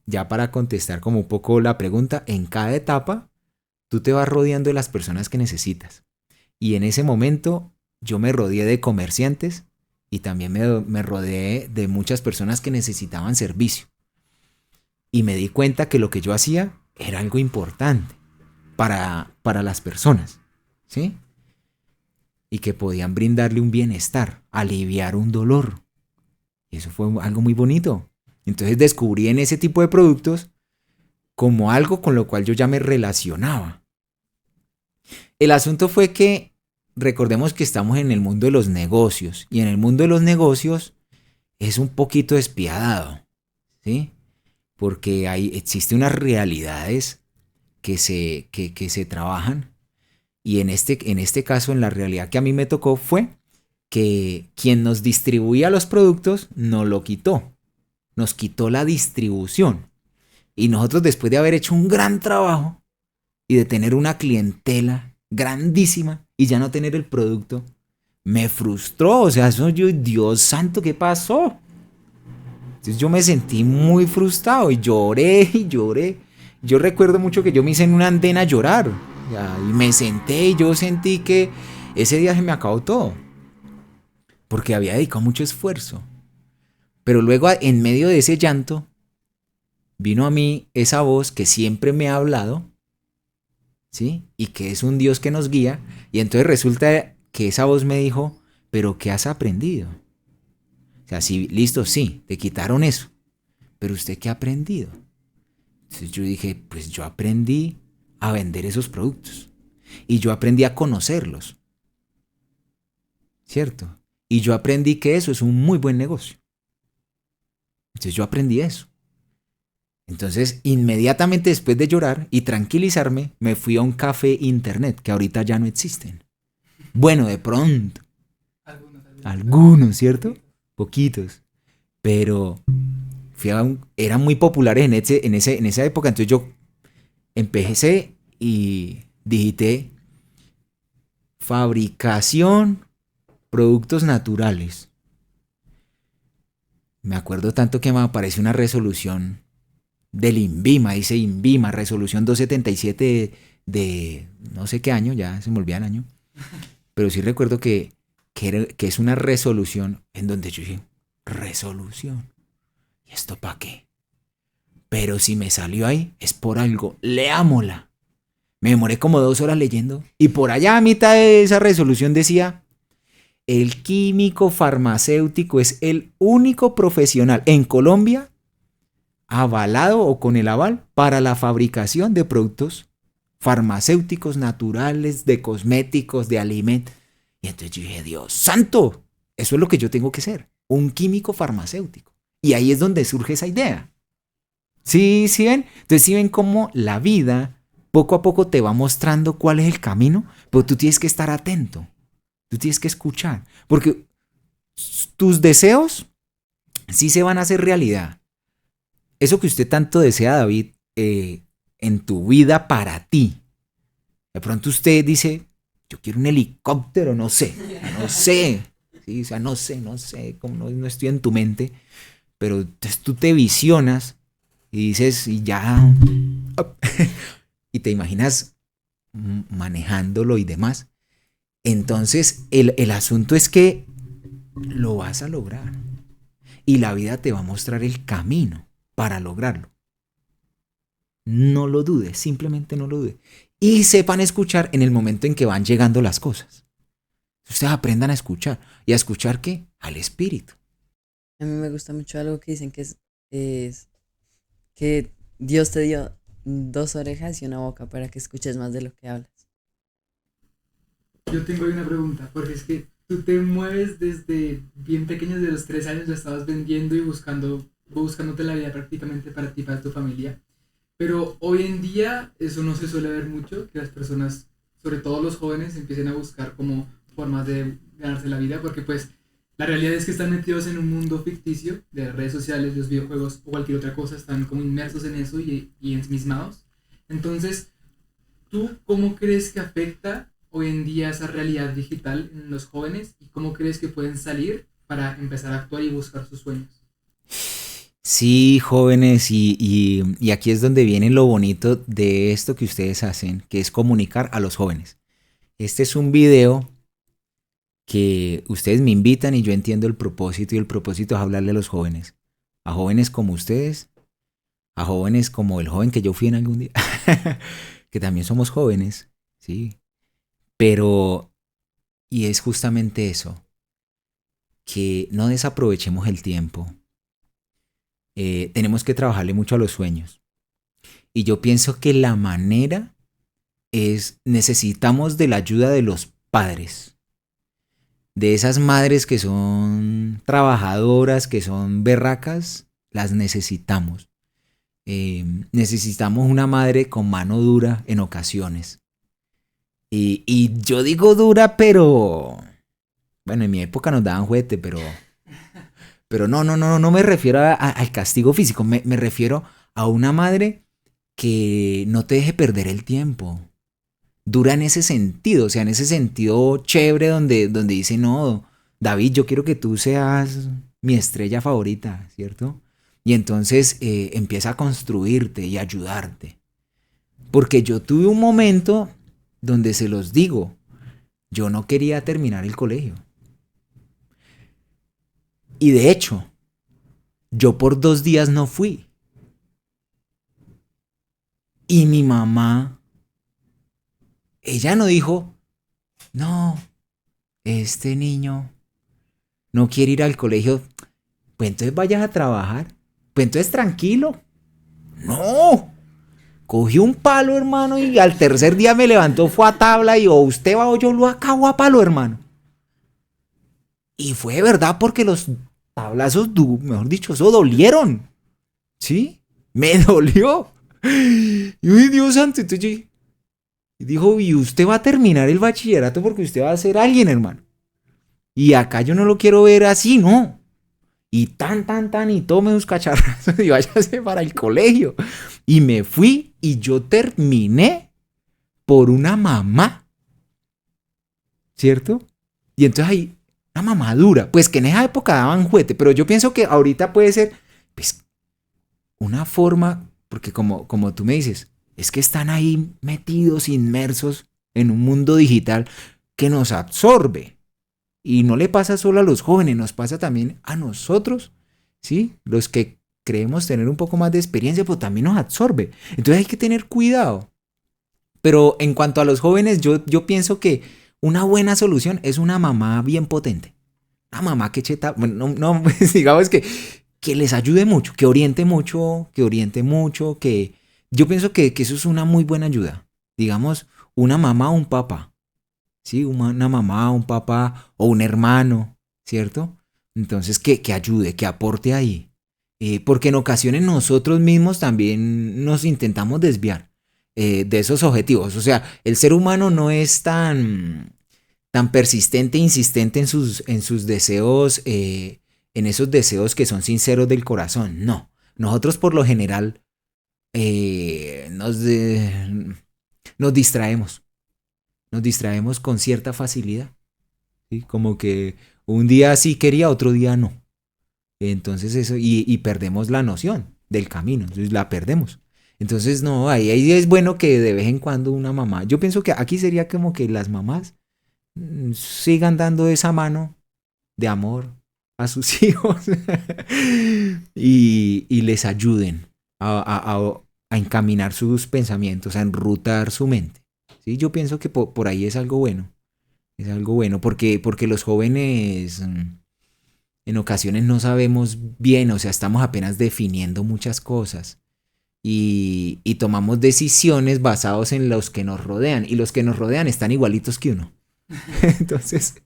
ya para contestar como un poco la pregunta, en cada etapa tú te vas rodeando de las personas que necesitas. Y en ese momento yo me rodeé de comerciantes y también me rodeé de muchas personas que necesitaban servicio. Y me di cuenta que lo que yo hacía era algo importante para las personas, ¿sí? Y que podían brindarle un bienestar, aliviar un dolor. Y eso fue algo muy bonito. Entonces descubrí en ese tipo de productos como algo con lo cual yo ya me relacionaba. El asunto fue que recordemos que estamos en el mundo de los negocios y en el mundo de los negocios es un poquito despiadado, ¿sí? Porque existen unas realidades que se trabajan y en este caso, en la realidad que a mí me tocó fue que quien nos distribuía los productos nos lo quitó, nos quitó la distribución y nosotros después de haber hecho un gran trabajo y de tener una clientela grandísima y ya no tener el producto, me frustró, o sea, eso yo, Dios santo, ¿qué pasó? Entonces yo me sentí muy frustrado y lloré y lloré. Yo recuerdo mucho que yo me hice en una andén a llorar. Y me senté y yo sentí que ese día se me acabó todo. Porque había dedicado mucho esfuerzo. Pero luego en medio de ese llanto vino a mí esa voz que siempre me ha hablado, ¿sí? Y que es un Dios que nos guía. Y entonces resulta que esa voz me dijo, ¿pero qué has aprendido? O sea, sí, listo, sí, te quitaron eso. Pero ¿usted qué ha aprendido? Entonces yo dije, pues yo aprendí a vender esos productos. Y yo aprendí a conocerlos. ¿Cierto? Y yo aprendí que eso es un muy buen negocio. Entonces yo aprendí eso. Entonces, inmediatamente después de llorar y tranquilizarme, me fui a un café internet, que ahorita ya no existen. Bueno, de pronto. Algunos, ¿cierto? Poquitos. Pero eran muy populares en esa época. Entonces yo empecé y digité fabricación, productos naturales. Me acuerdo tanto que me apareció una resolución del INVIMA, dice INVIMA, resolución 277 de no sé qué año, ya se me olvida el año. Pero sí recuerdo que es una resolución en donde yo dije, resolución, ¿y esto para qué? Pero si me salió ahí, es por algo, leámosla. Me demoré como 2 horas leyendo y por allá a mitad de esa resolución decía, el químico farmacéutico es el único profesional en Colombia avalado o con el aval para la fabricación de productos farmacéuticos naturales, de cosméticos, de alimentos. Y entonces yo dije, Dios santo, eso es lo que yo tengo que ser, un químico farmacéutico. Y ahí es donde surge esa idea. ¿Sí ven? Entonces sí ven cómo la vida poco a poco te va mostrando cuál es el camino, pero tú tienes que estar atento, tú tienes que escuchar, porque tus deseos sí se van a hacer realidad. Eso que usted tanto desea, David, en tu vida para ti. De pronto usted dice, yo quiero un helicóptero, no sé. ¿Sí? O sea, no sé, como no estoy en tu mente, pero entonces tú te visionas y dices, y ya, y te imaginas manejándolo y demás. Entonces, el asunto es que lo vas a lograr y la vida te va a mostrar el camino para lograrlo. No lo dudes, simplemente no lo dudes. Y sepan escuchar en el momento en que van llegando las cosas. Ustedes aprendan a escuchar. ¿Y a escuchar qué? Al espíritu. A mí me gusta mucho algo que dicen que es que Dios te dio 2 orejas y una boca para que escuches más de lo que hablas. Yo tengo ahí una pregunta, porque es que tú te mueves desde bien pequeño, desde los 3 años, lo estabas vendiendo y buscándote la vida prácticamente para ti, para tu familia. Pero hoy en día eso no se suele ver mucho, que las personas, sobre todo los jóvenes, empiecen a buscar como formas de ganarse la vida, porque pues la realidad es que están metidos en un mundo ficticio de redes sociales, los videojuegos o cualquier otra cosa, están como inmersos en eso y ensimismados. Entonces, ¿tú cómo crees que afecta hoy en día esa realidad digital en los jóvenes y cómo crees que pueden salir para empezar a actuar y buscar sus sueños? Sí, jóvenes, y aquí es donde viene lo bonito de esto que ustedes hacen, que es comunicar a los jóvenes. Este es un video que ustedes me invitan y yo entiendo el propósito, y el propósito es hablarle a los jóvenes. A jóvenes como ustedes, a jóvenes como el joven que yo fui en algún día, que también somos jóvenes, ¿sí? Pero, y es justamente eso, que no desaprovechemos el tiempo. Tenemos que trabajarle mucho a los sueños. Y yo pienso que la manera es, necesitamos de la ayuda de los padres, de esas madres que son trabajadoras, que son berracas, las necesitamos. Necesitamos una madre con mano dura en ocasiones. Y yo digo dura, pero bueno, en mi época nos daban juguete, pero no me refiero al castigo físico, me refiero a una madre que no te deje perder el tiempo. Dura en ese sentido, o sea, en ese sentido chévere donde dice, no, David, yo quiero que tú seas mi estrella favorita, ¿cierto? Y entonces empieza a construirte y ayudarte. Porque yo tuve un momento donde se los digo, yo no quería terminar el colegio. Y de hecho, yo por 2 días no fui. Y mi mamá, ella no dijo, no, este niño no quiere ir al colegio, pues entonces vayas a trabajar, pues entonces tranquilo. No, cogió un palo, hermano, y al tercer día me levantó, fue a tabla y o usted va o yo lo acabo a palo, hermano. Y fue verdad porque los tablazos, mejor dicho, eso dolieron. ¿Sí? Me dolió. Y uy, Dios santo, entonces yo dijo, y usted va a terminar el bachillerato porque usted va a ser alguien, hermano. Y acá yo no lo quiero ver así, ¿no? Y y tome sus cacharrazos y váyase para el colegio. Y me fui y yo terminé por una mamá, ¿cierto? Y entonces ahí, una mamá dura, pues que en esa época daban juguete, pero yo pienso que ahorita puede ser, pues, una forma, porque como tú me dices, es que están ahí metidos, inmersos en un mundo digital que nos absorbe. Y no le pasa solo a los jóvenes, nos pasa también a nosotros, ¿sí? Los que creemos tener un poco más de experiencia, pues también nos absorbe. Entonces hay que tener cuidado. Pero en cuanto a los jóvenes, yo pienso que una buena solución es una mamá bien potente. Una mamá que cheta, bueno, no pues, digamos que les ayude mucho, que oriente mucho, que yo pienso que eso es una muy buena ayuda. Digamos, una mamá o un papá. ¿Sí? Una mamá, un papá o un hermano, ¿cierto? Entonces que ayude, que aporte ahí. Porque en ocasiones nosotros mismos también nos intentamos desviar de esos objetivos. O sea, el ser humano no es tan persistente e insistente en sus deseos, en esos deseos que son sinceros del corazón. No. Nosotros por lo general nos distraemos. Nos distraemos con cierta facilidad, ¿sí? Como que un día sí quería, otro día no. Entonces eso, y perdemos la noción del camino, entonces la perdemos. Entonces no, ahí es bueno que de vez en cuando una mamá, yo pienso que aquí sería como que las mamás sigan dando esa mano de amor a sus hijos y les ayuden a encaminar sus pensamientos, a enrutar su mente. Sí, yo pienso que por ahí es algo bueno. Es algo bueno porque los jóvenes en ocasiones no sabemos bien, o sea, estamos apenas definiendo muchas cosas y tomamos decisiones basados en los que nos rodean y los que nos rodean están igualitos que uno. Entonces,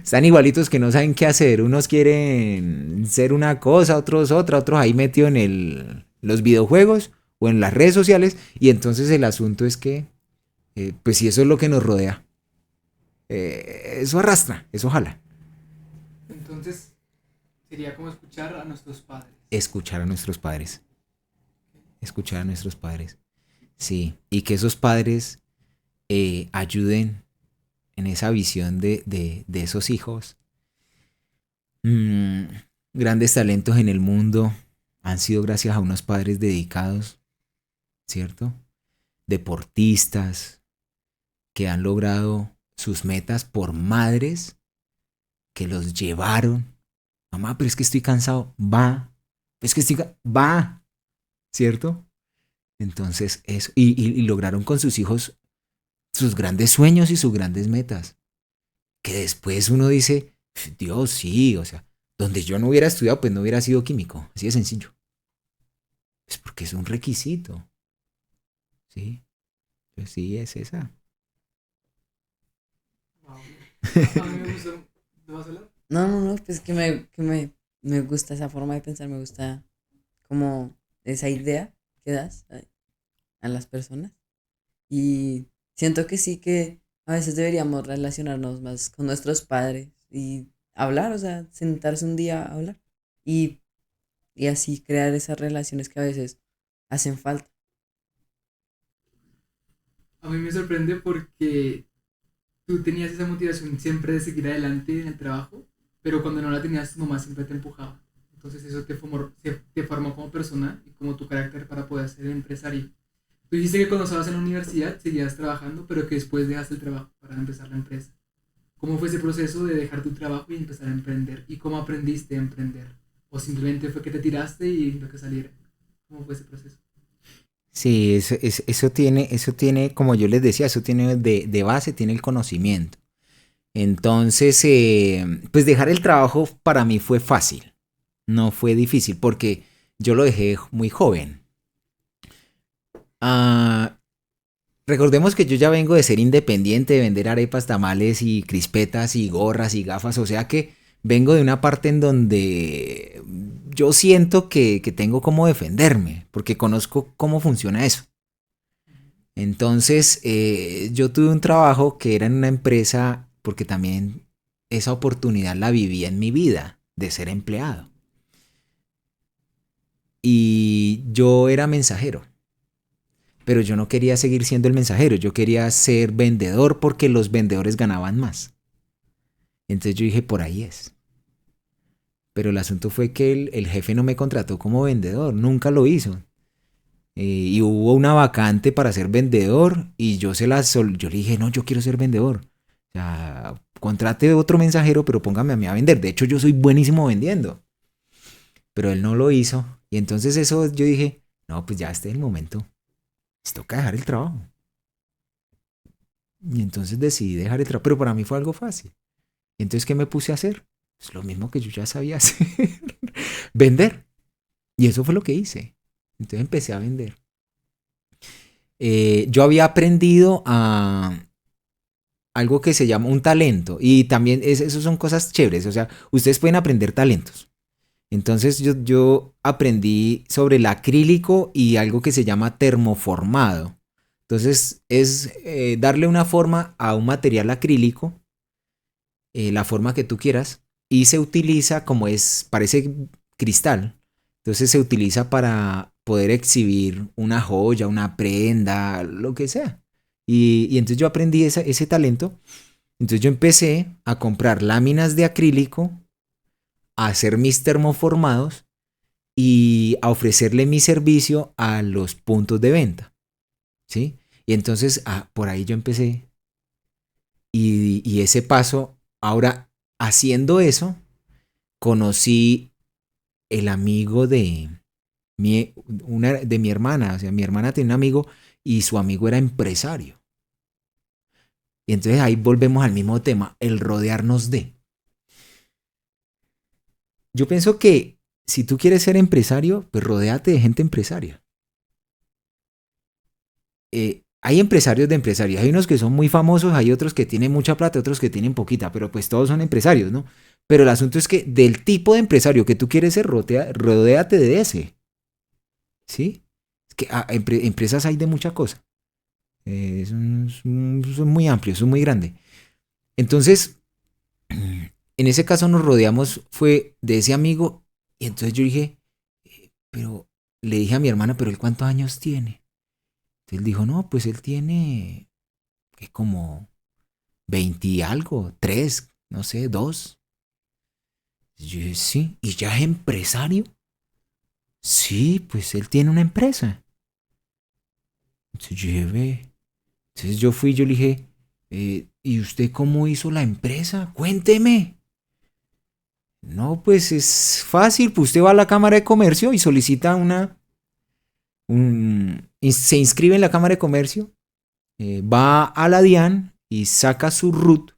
están igualitos que no saben qué hacer. Unos quieren ser una cosa, otros otra, otros ahí metidos en los videojuegos o en las redes sociales y entonces el asunto es que pues si eso es lo que nos rodea, eso arrastra, eso jala. Entonces, sería como escuchar a nuestros padres. Escuchar a nuestros padres. Escuchar a nuestros padres. Sí, y que esos padres ayuden en esa visión de esos hijos. Grandes talentos en el mundo han sido gracias a unos padres dedicados, ¿cierto? Deportistas que han logrado sus metas por madres que los llevaron. Mamá, pero es que estoy cansado. Va. Es que va. ¿Cierto? Entonces, eso. Y lograron con sus hijos sus grandes sueños y sus grandes metas. Que después uno dice, Dios, sí, o sea, donde yo no hubiera estudiado, pues no hubiera sido químico. Así de sencillo. Es porque es un requisito. ¿Sí? Pues sí, es esa. Wow. A mí me gustó. ¿No vas a hablar? No, pues me gusta esa forma de pensar, me gusta como esa idea que das a las personas. Y siento que sí que a veces deberíamos relacionarnos más con nuestros padres y hablar, o sea, sentarse un día a hablar y, y así crear esas relaciones que a veces hacen falta. A mí me sorprende porque tú tenías esa motivación siempre de seguir adelante en el trabajo, pero cuando no la tenías, tu mamá siempre te empujaba. Entonces eso te formó como persona y como tu carácter para poder ser empresario. Tú dijiste que cuando estabas en la universidad seguías trabajando, pero que después dejaste el trabajo para empezar la empresa. ¿Cómo fue ese proceso de dejar tu trabajo y empezar a emprender? ¿Y cómo aprendiste a emprender? ¿O simplemente fue que te tiraste y lo que saliera? ¿Cómo fue ese proceso? Sí, eso tiene, como yo les decía, eso tiene de base, tiene el conocimiento. Entonces, pues dejar el trabajo para mí fue fácil, no fue difícil, porque yo lo dejé muy joven. Ah, recordemos que yo ya vengo de ser independiente, de vender arepas, tamales y crispetas y gorras y gafas, o sea que vengo de una parte en donde yo siento que tengo cómo defenderme, porque conozco cómo funciona eso. Entonces, yo tuve un trabajo que era en una empresa, porque también esa oportunidad la viví en mi vida de ser empleado. Y yo era mensajero, pero yo no quería seguir siendo el mensajero, yo quería ser vendedor porque los vendedores ganaban más. Entonces yo dije, por ahí es. Pero el asunto fue que el jefe no me contrató como vendedor, nunca lo hizo. Y hubo una vacante para ser vendedor y yo le dije, no, yo quiero ser vendedor. O sea, contrate otro mensajero, pero póngame a mí a vender. De hecho, yo soy buenísimo vendiendo. Pero él no lo hizo. Y entonces eso yo dije, no, pues ya este es el momento. Les toca dejar el trabajo. Y entonces decidí dejar el trabajo. Pero para mí fue algo fácil. Y entonces, ¿qué me puse a hacer? Pues lo mismo que yo ya sabía hacer. Vender. Y eso fue lo que hice. Entonces empecé a vender. Yo había aprendido a algo que se llama un talento. Y también eso son cosas chéveres. O sea, ustedes pueden aprender talentos. Entonces yo aprendí sobre el acrílico y algo que se llama termoformado. Entonces es darle una forma a un material acrílico, la forma que tú quieras, y se utiliza como parece cristal. Entonces se utiliza para poder exhibir una joya, una prenda, lo que sea. Y entonces yo aprendí ese talento. Entonces yo empecé a comprar láminas de acrílico, a hacer mis termoformados y a ofrecerle mi servicio a los puntos de venta, ¿sí? Y entonces por ahí yo empecé. Y ese paso, ahora haciendo eso, conocí el amigo de mi hermana. O sea, mi hermana tenía un amigo y su amigo era empresario. Y entonces ahí volvemos al mismo tema, el rodearnos de. Yo pienso que si tú quieres ser empresario, pues rodéate de gente empresaria. Hay empresarios de empresarios, hay unos que son muy famosos, hay otros que tienen mucha plata, otros que tienen poquita, pero pues todos son empresarios, ¿no? Pero el asunto es que del tipo de empresario que tú quieres ser, rodéate de ese. ¿Sí? Es que empresas hay de mucha cosa. Son muy amplios, son muy grandes. Entonces, en ese caso nos rodeamos, fue de ese amigo, y entonces yo dije, pero le dije a mi hermana, pero él ¿cuántos años tiene? Entonces él dijo, no, pues él tiene como 20 y algo, 3, no sé, 2. Y yo dije, sí, ¿y ya es empresario? Sí, pues él tiene una empresa. Entonces yo dije, ve. Entonces yo fui, yo le dije, ¿y usted cómo hizo la empresa? Cuénteme. No, pues es fácil, pues usted va a la Cámara de Comercio y solicita se inscribe en la Cámara de Comercio, va a la DIAN y saca su RUT,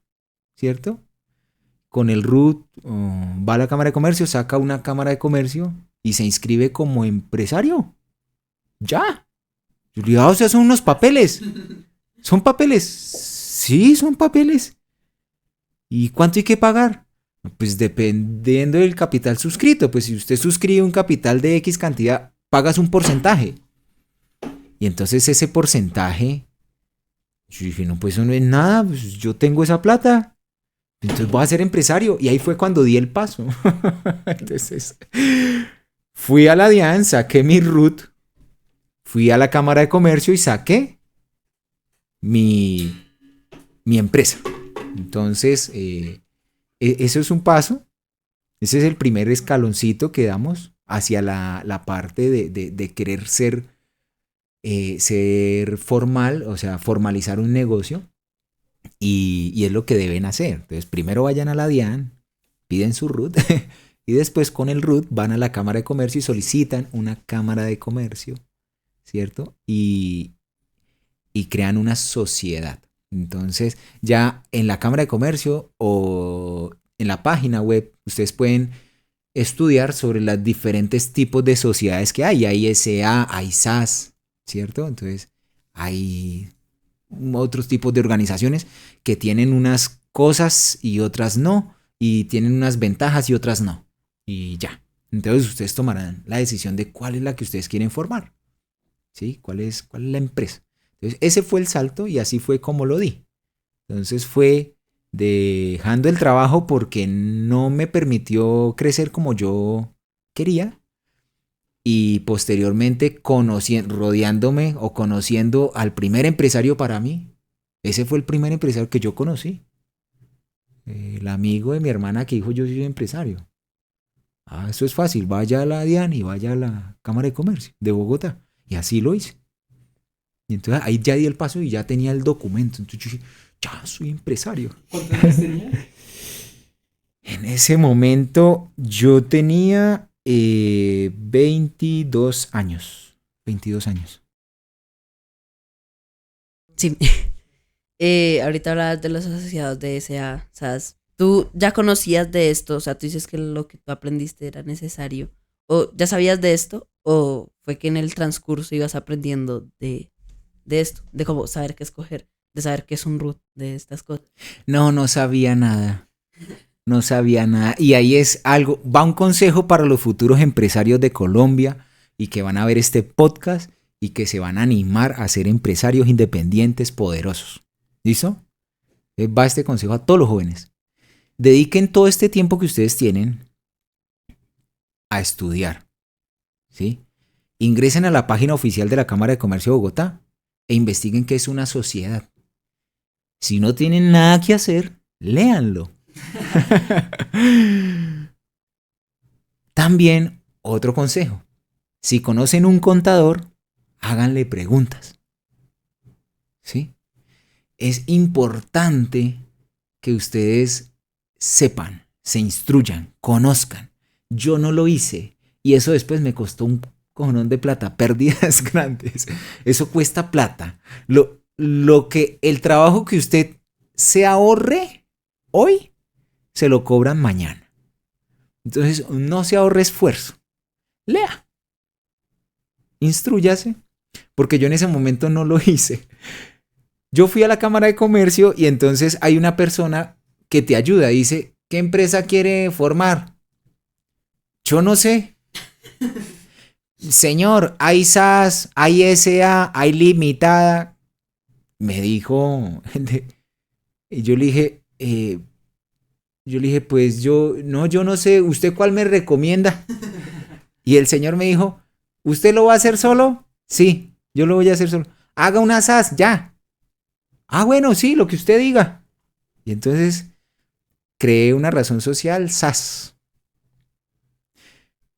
¿cierto? Con el RUT va a la Cámara de Comercio, saca una Cámara de Comercio y se inscribe como empresario. Ya. Yo le digo, o sea, son unos papeles. ¿Son papeles? Sí, son papeles. ¿Y cuánto hay que pagar? Pues dependiendo del capital suscrito. Pues si usted suscribe un capital de X cantidad, pagas un porcentaje. Y entonces ese porcentaje, yo dije, no, pues eso no es nada, pues yo tengo esa plata. Entonces voy a ser empresario. Y ahí fue cuando di el paso. Entonces fui a la DIAN, saqué mi RUT, fui a la Cámara de Comercio y saqué mi empresa. Entonces, eso es un paso. Ese es el primer escaloncito que damos hacia la parte de querer ser formal, o sea, formalizar un negocio. Y es lo que deben hacer. Entonces, primero vayan a la DIAN, piden su RUT y después con el RUT van a la Cámara de Comercio y solicitan una Cámara de Comercio, ¿cierto? Y crean una sociedad. Entonces, ya en la Cámara de Comercio o en la página web, ustedes pueden estudiar sobre los diferentes tipos de sociedades que hay. Hay SA, hay SAS, ¿cierto? Entonces, hay otros tipos de organizaciones que tienen unas cosas y otras no. y tienen unas ventajas y otras no. Y ya. Entonces ustedes tomarán la decisión de cuál es la que ustedes quieren formar. ¿Sí? ¿Cuál es la empresa? Entonces ese fue el salto y así fue como lo di. Entonces fue dejando el trabajo porque no me permitió crecer como yo quería y posteriormente rodeándome o conociendo al primer empresario para mí. Ese fue el primer empresario que yo conocí. El amigo de mi hermana que dijo yo soy empresario. Ah, eso es fácil, vaya a la DIAN y vaya a la Cámara de Comercio de Bogotá. Y así lo hice. Y entonces ahí ya di el paso y ya tenía el documento. Entonces yo dije, ya soy empresario. ¿Cuántos años tenía? En ese momento yo tenía 22 años. 22 años. Sí. Ahorita hablabas de los asociados de SA, ¿sabes? ¿Tú ya conocías de esto? O sea, tú dices que lo que tú aprendiste era necesario. ¿O ya sabías de esto? ¿O fue que en el transcurso ibas aprendiendo de esto? De cómo saber qué escoger, de saber qué es un root, de estas cosas. No sabía nada. No sabía nada. Y ahí es algo, va un consejo para los futuros empresarios de Colombia y que van a ver este podcast y que se van a animar a ser empresarios independientes poderosos. ¿Listo? Va este consejo a todos los jóvenes. Dediquen todo este tiempo que ustedes tienen a estudiar. ¿Sí? Ingresen a la página oficial de la Cámara de Comercio de Bogotá e investiguen qué es una sociedad. Si no tienen nada que hacer, léanlo. También otro consejo. Si conocen un contador, háganle preguntas. ¿Sí? Es importante que ustedes sepan, se instruyan, conozcan. Yo no lo hice y eso después me costó un cojonón de plata, pérdidas grandes. Eso cuesta plata. El trabajo que usted se ahorre hoy, se lo cobran mañana. Entonces, no se ahorre esfuerzo. Lea. Instrúyase. Porque yo en ese momento no lo hice. Yo fui a la Cámara de Comercio y entonces hay una persona que te ayuda. Dice, ¿qué empresa quiere formar? Yo no sé. Señor, hay SAS, hay SA, hay limitada. Me dijo. Y yo le dije, pues yo no sé, ¿usted cuál me recomienda? Y el señor me dijo, ¿usted lo va a hacer solo? Sí, yo lo voy a hacer solo. Haga una SAS, ya. Ah, bueno, sí, lo que usted diga. Y entonces creé una razón social, SAS.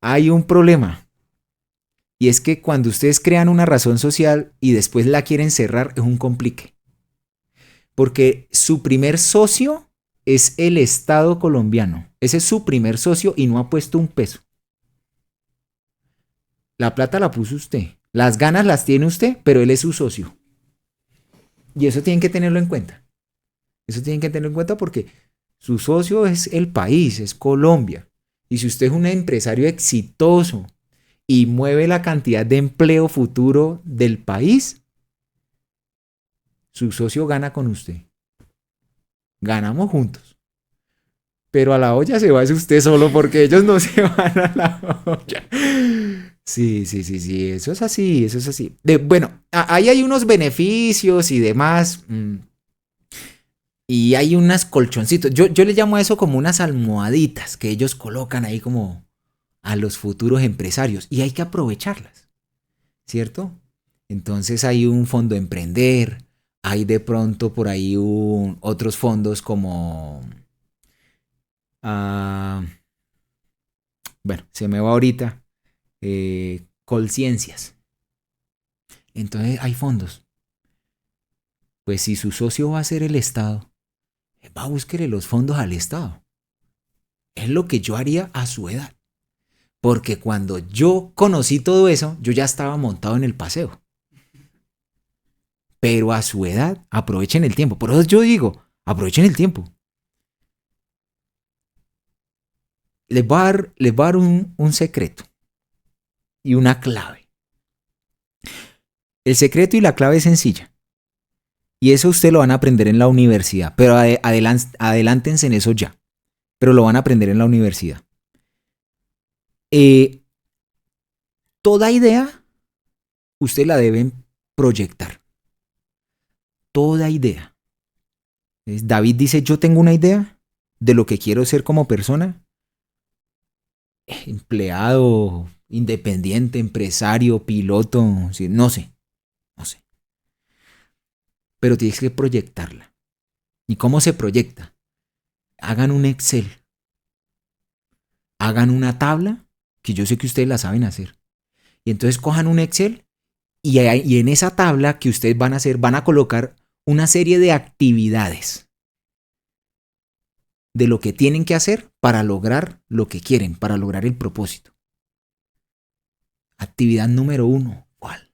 Hay un problema. Y es que cuando ustedes crean una razón social y después la quieren cerrar, es un complique. Porque su primer socio es el Estado colombiano. Ese es su primer socio y no ha puesto un peso. La plata la puso usted. Las ganas las tiene usted, pero él es su socio. Y eso tienen que tenerlo en cuenta. Eso tienen que tenerlo en cuenta porque su socio es el país, es Colombia. Y si usted es un empresario exitoso y mueve la cantidad de empleo futuro del país, su socio gana con usted. Ganamos juntos. Pero a la olla se va usted solo porque ellos no se van a la olla. Sí, eso es así, eso es así. Bueno, ahí hay unos beneficios y demás. Y hay unas colchoncitos. Yo le llamo a eso como unas almohaditas que ellos colocan ahí como a los futuros empresarios. Y hay que aprovecharlas, ¿cierto? Entonces hay un fondo Emprender. Hay de pronto por ahí otros fondos como... bueno, se me va ahorita. Colciencias. Entonces hay fondos. Pues si su socio va a ser el Estado, va a buscarle los fondos al Estado. Es lo que yo haría a su edad. Porque cuando yo conocí todo eso, yo ya estaba montado en el paseo. Pero a su edad, aprovechen el tiempo. Por eso yo digo, aprovechen el tiempo. Les voy a dar un secreto y una clave. El secreto y la clave es sencilla. Y eso usted lo van a aprender en la universidad, pero adelántense en eso ya. pero lo van a aprender en la universidad. Toda idea, usted la deben proyectar. Toda idea. David dice, yo tengo una idea de lo que quiero ser como persona. Empleado, independiente, empresario, piloto, no sé. Pero tienes que proyectarla. ¿Y cómo se proyecta? Hagan un Excel. Hagan una tabla, que yo sé que ustedes la saben hacer. Y entonces cojan un Excel y en esa tabla que ustedes van a hacer, van a colocar una serie de actividades de lo que tienen que hacer para lograr lo que quieren, para lograr el propósito. Actividad número 1, ¿cuál?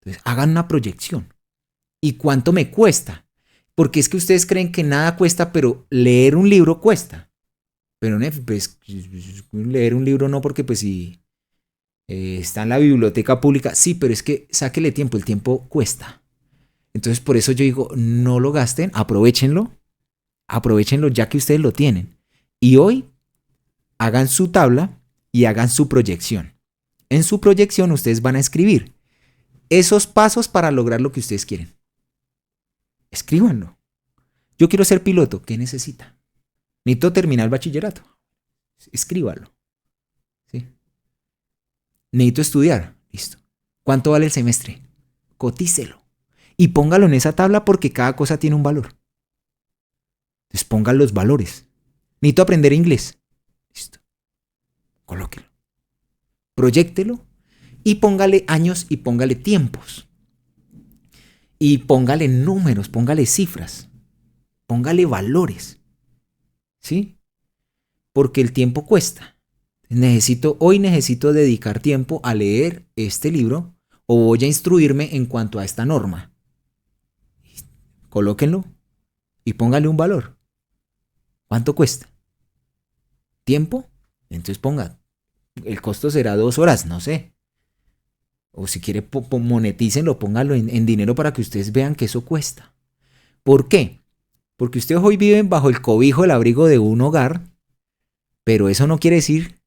Entonces, hagan una proyección. ¿Y cuánto me cuesta? Porque es que ustedes creen que nada cuesta, pero leer un libro cuesta. Pero pues, leer un libro no, porque pues si está en la biblioteca pública, sí, pero es que sáquele tiempo, el tiempo cuesta. Entonces por eso yo digo, no lo gasten, aprovechenlo ya que ustedes lo tienen. Y hoy hagan su tabla y hagan su proyección. En su proyección ustedes van a escribir esos pasos para lograr lo que ustedes quieren. Escríbanlo. Yo quiero ser piloto, ¿qué necesita? Necesito terminar el bachillerato. Escríbalo. ¿Sí? Necesito estudiar. Listo. ¿Cuánto vale el semestre? Cotícelo. Y póngalo en esa tabla porque cada cosa tiene un valor. Entonces pongan los valores. Necesito aprender inglés. Listo. Colóquelo. Proyéctelo y póngale años y póngale tiempos. Y póngale números, póngale cifras. Póngale valores. ¿Sí? Porque el tiempo cuesta. Hoy necesito dedicar tiempo a leer este libro o voy a instruirme en cuanto a esta norma. Colóquenlo y póngale un valor. ¿Cuánto cuesta? ¿Tiempo? Entonces ponga, el costo será 2 horas, no sé. O si quiere monetícenlo, póngalo en dinero para que ustedes vean que eso cuesta. ¿Por qué? Porque ustedes hoy viven bajo el cobijo, el abrigo de un hogar, pero eso no quiere decir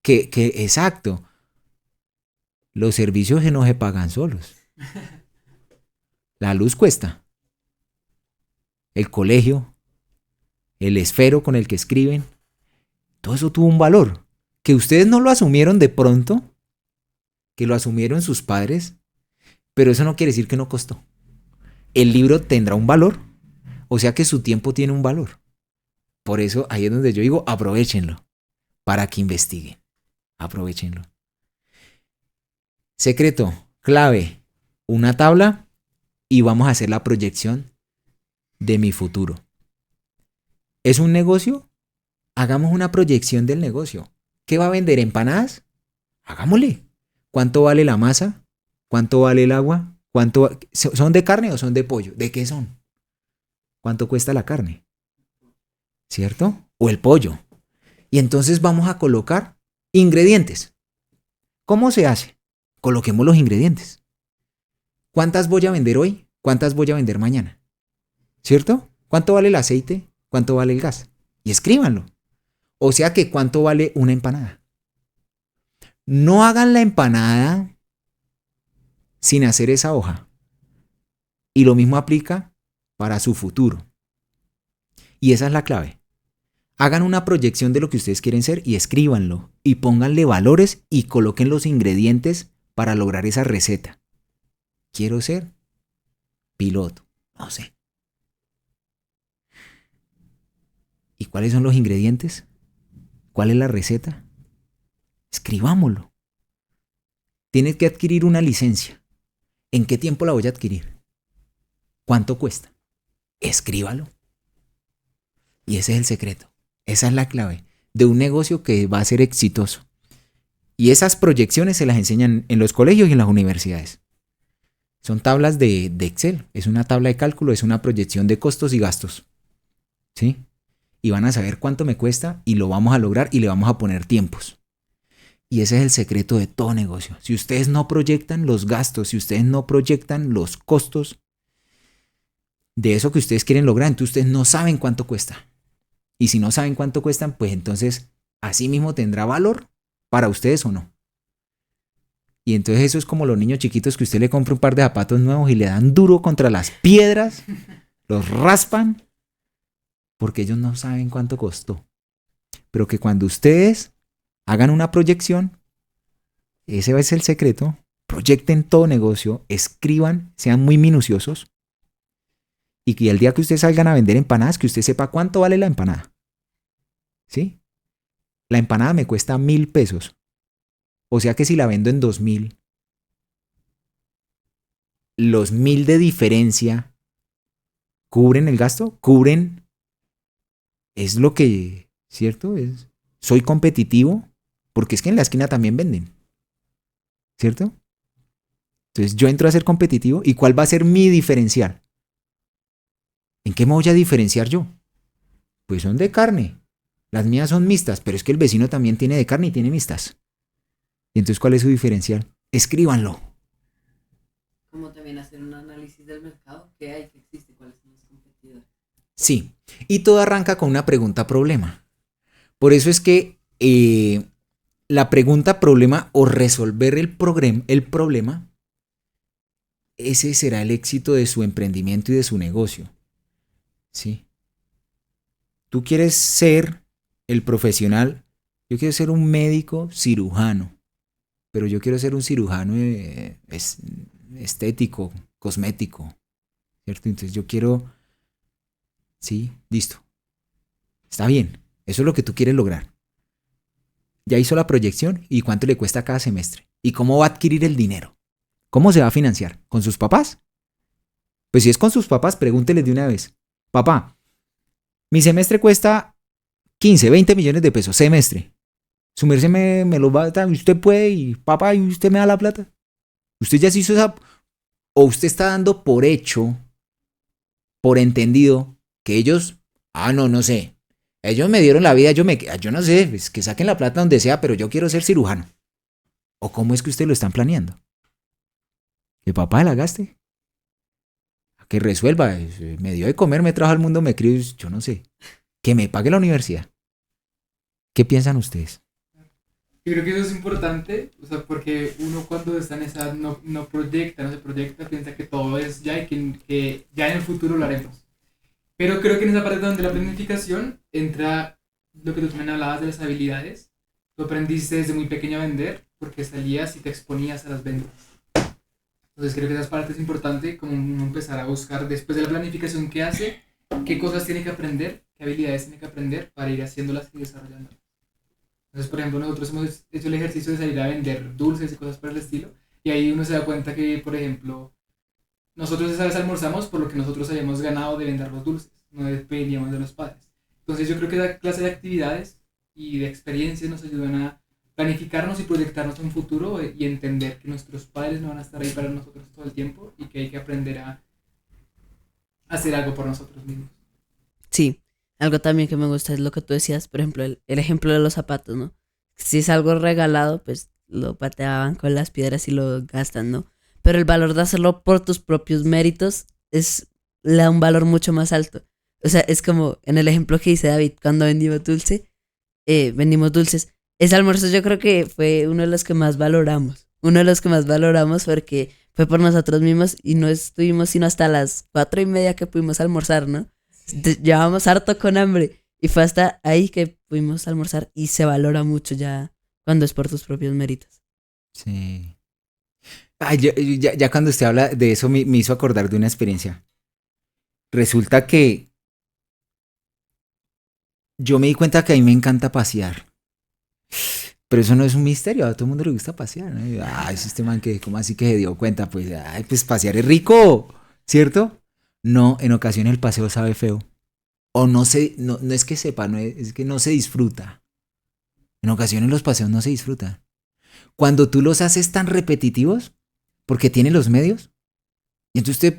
que exacto, los servicios no se pagan solos. La luz cuesta. El colegio, el esfero con el que escriben, todo eso tuvo un valor. Que ustedes no lo asumieron de pronto, que lo asumieron sus padres, pero eso no quiere decir que no costó. El libro tendrá un valor, o sea que su tiempo tiene un valor. Por eso ahí es donde yo digo, aprovechenlo para que investiguen. Aprovechenlo. Secreto, clave, una tabla y vamos a hacer la proyección de mi futuro. ¿Es un negocio? Hagamos una proyección del negocio. ¿Qué va a vender? ¿Empanadas? Hagámosle. ¿Cuánto vale la masa? ¿Cuánto vale el agua? ¿Son de carne o son de pollo? ¿De qué son? ¿Cuánto cuesta la carne? ¿Cierto? O el pollo. Y entonces vamos a colocar ingredientes. ¿Cómo se hace? Coloquemos los ingredientes. ¿Cuántas voy a vender hoy? ¿Cuántas voy a vender mañana? ¿Cierto? ¿Cuánto vale el aceite? ¿Cuánto vale el gas? Y escríbanlo. O sea que ¿cuánto vale una empanada? No hagan la empanada sin hacer esa hoja. Y lo mismo aplica para su futuro. Y esa es la clave. Hagan una proyección de lo que ustedes quieren ser y escríbanlo. Y pónganle valores y coloquen los ingredientes para lograr esa receta. Quiero ser piloto. No sé. ¿Y cuáles son los ingredientes? ¿Cuál es la receta? Escribámoslo. Tienes que adquirir una licencia. ¿En qué tiempo la voy a adquirir? ¿Cuánto cuesta? Escríbalo. Y ese es el secreto. Esa es la clave de un negocio que va a ser exitoso. Y esas proyecciones se las enseñan en los colegios y en las universidades. Son tablas de Excel. Es una tabla de cálculo, es una proyección de costos y gastos. ¿Sí? Y van a saber cuánto me cuesta y lo vamos a lograr y le vamos a poner tiempos. Y ese es el secreto de todo negocio. Si ustedes no proyectan los gastos, si ustedes no proyectan los costos de eso que ustedes quieren lograr, entonces ustedes no saben cuánto cuesta. Y si no saben cuánto cuestan, pues entonces así mismo tendrá valor para ustedes o no. Y entonces eso es como los niños chiquitos que usted le compra un par de zapatos nuevos y le dan duro contra las piedras, los raspan, porque ellos no saben cuánto costó. Pero que cuando ustedes hagan una proyección, ese es el secreto, proyecten todo negocio, escriban, sean muy minuciosos, y que el día que ustedes salgan a vender empanadas, que usted sepa cuánto vale la empanada. ¿Sí? La empanada me cuesta 1.000 pesos. O sea que si la vendo en 2.000, los 1.000 de diferencia cubren el gasto, cubren, es lo que, ¿cierto? Soy competitivo, porque es que en la esquina también venden, ¿cierto? Entonces yo entro a ser competitivo, ¿y cuál va a ser mi diferencial? ¿En qué me voy a diferenciar yo? Pues son de carne. Las mías son mixtas, pero es que el vecino también tiene de carne y tiene mixtas. ¿Y entonces cuál es su diferencial? Escríbanlo. Como también hacer un análisis del mercado, qué hay, qué existe, cuáles son los competidores. Sí, y todo arranca con una pregunta problema. Por eso es que la pregunta problema o resolver el problema, ese será el éxito de su emprendimiento y de su negocio. ¿Sí? Tú quieres ser el profesional, yo quiero ser un médico cirujano, pero yo quiero ser un cirujano estético, cosmético, ¿cierto? Entonces yo quiero, sí, listo, está bien, eso es lo que tú quieres lograr. Ya hizo la proyección y cuánto le cuesta cada semestre y cómo va a adquirir el dinero, cómo se va a financiar, ¿con sus papás? Pues si es con sus papás, pregúntele de una vez, papá, mi semestre cuesta 15, 20 millones de pesos, semestre. Su merced me lo va a dar, usted puede y papá, y usted me da la plata. Usted ya se hizo esa, o usted está dando por hecho, por entendido, que ellos, no sé, ellos me dieron la vida, yo no sé, pues que saquen la plata donde sea, pero yo quiero ser cirujano. ¿O cómo es que usted lo están planeando? Que papá la gaste. Que resuelva, me dio de comer, me trajo al mundo, me crió, yo no sé. Que me pague la universidad. ¿Qué piensan ustedes? Yo creo que eso es importante, o sea, porque uno cuando está en esa edad no proyecta, no se proyecta, piensa que todo es ya y que ya en el futuro lo haremos. Pero creo que en esa parte donde la planificación entra lo que tú también hablabas de las habilidades. Tú aprendiste desde muy pequeño a vender porque salías y te exponías a las ventas. Entonces creo que esa parte es importante, como uno empezar a buscar después de la planificación que hace, qué cosas tiene que aprender, qué habilidades tiene que aprender para ir haciéndolas y desarrollándolas. Entonces, por ejemplo, nosotros hemos hecho el ejercicio de salir a vender dulces y cosas por el estilo, y ahí uno se da cuenta que, por ejemplo, nosotros esa vez almorzamos por lo que nosotros habíamos ganado de vender los dulces, no dependíamos de los padres. Entonces yo creo que esa clase de actividades y de experiencias nos ayudan a planificarnos y proyectarnos a un futuro y entender que nuestros padres no van a estar ahí para nosotros todo el tiempo y que hay que aprender a hacer algo por nosotros mismos. Sí, algo también que me gusta es lo que tú decías, por ejemplo, el ejemplo de los zapatos, ¿no? Si es algo regalado, pues lo pateaban con las piedras y lo gastan, ¿no? Pero el valor de hacerlo por tus propios méritos le da un valor mucho más alto. O sea, es como en el ejemplo que dice David, cuando vendimos dulces. Ese almuerzo yo creo que fue uno de los que más valoramos. Uno de los que más valoramos porque fue por nosotros mismos y no estuvimos sino hasta las 4:30 que pudimos almorzar, ¿no? Llevábamos harto con hambre y fue hasta ahí que pudimos almorzar y se valora mucho ya cuando es por tus propios méritos. Sí. Ay, ya cuando usted habla de eso me hizo acordar de una experiencia. Resulta que yo me di cuenta que a mí me encanta pasear. Pero eso no es un misterio, a todo el mundo le gusta pasear, ¿no? Ay, es este man que, ¿cómo así que se dio cuenta? Pues, pues pasear es rico, ¿cierto? No, en ocasiones el paseo sabe feo. O no es que sepa, es que no se disfruta. En ocasiones los paseos no se disfrutan. Cuando tú los haces tan repetitivos, porque tienen los medios, y entonces usted,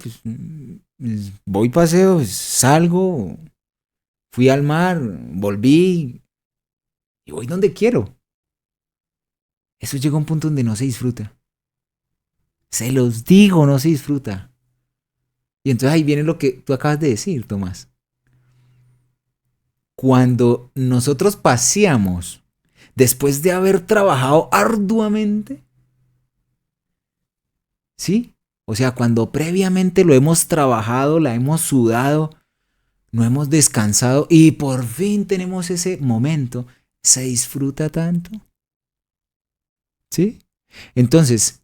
pues, voy paseo, salgo, fui al mar, volví, y voy donde quiero. Eso llega a un punto donde no se disfruta. Se los digo, no se disfruta. Y entonces ahí viene lo que tú acabas de decir, Tomás. cuando nosotros paseamos después de haber trabajado arduamente, ¿sí? O sea, cuando previamente lo hemos trabajado, la hemos sudado, no hemos descansado y por fin tenemos ese momento, se disfruta tanto, ¿sí? Entonces,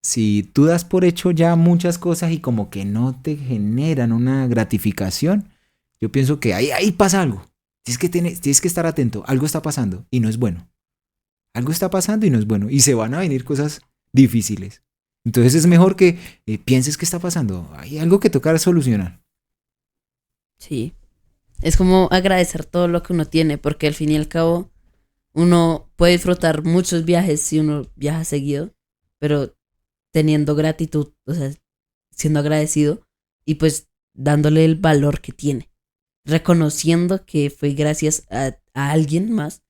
si tú das por hecho ya muchas cosas y como que no te generan una gratificación, yo pienso que ahí pasa algo. Tienes que estar atento, algo está pasando y no es bueno. Algo está pasando y no es bueno. Y se van a venir cosas difíciles. Entonces es mejor que pienses qué está pasando. Hay algo que tocar solucionar. Sí. Es como agradecer todo lo que uno tiene, porque al fin y al cabo uno puede disfrutar muchos viajes si uno viaja seguido, pero teniendo gratitud, o sea, siendo agradecido y pues dándole el valor que tiene, reconociendo que fue gracias a alguien más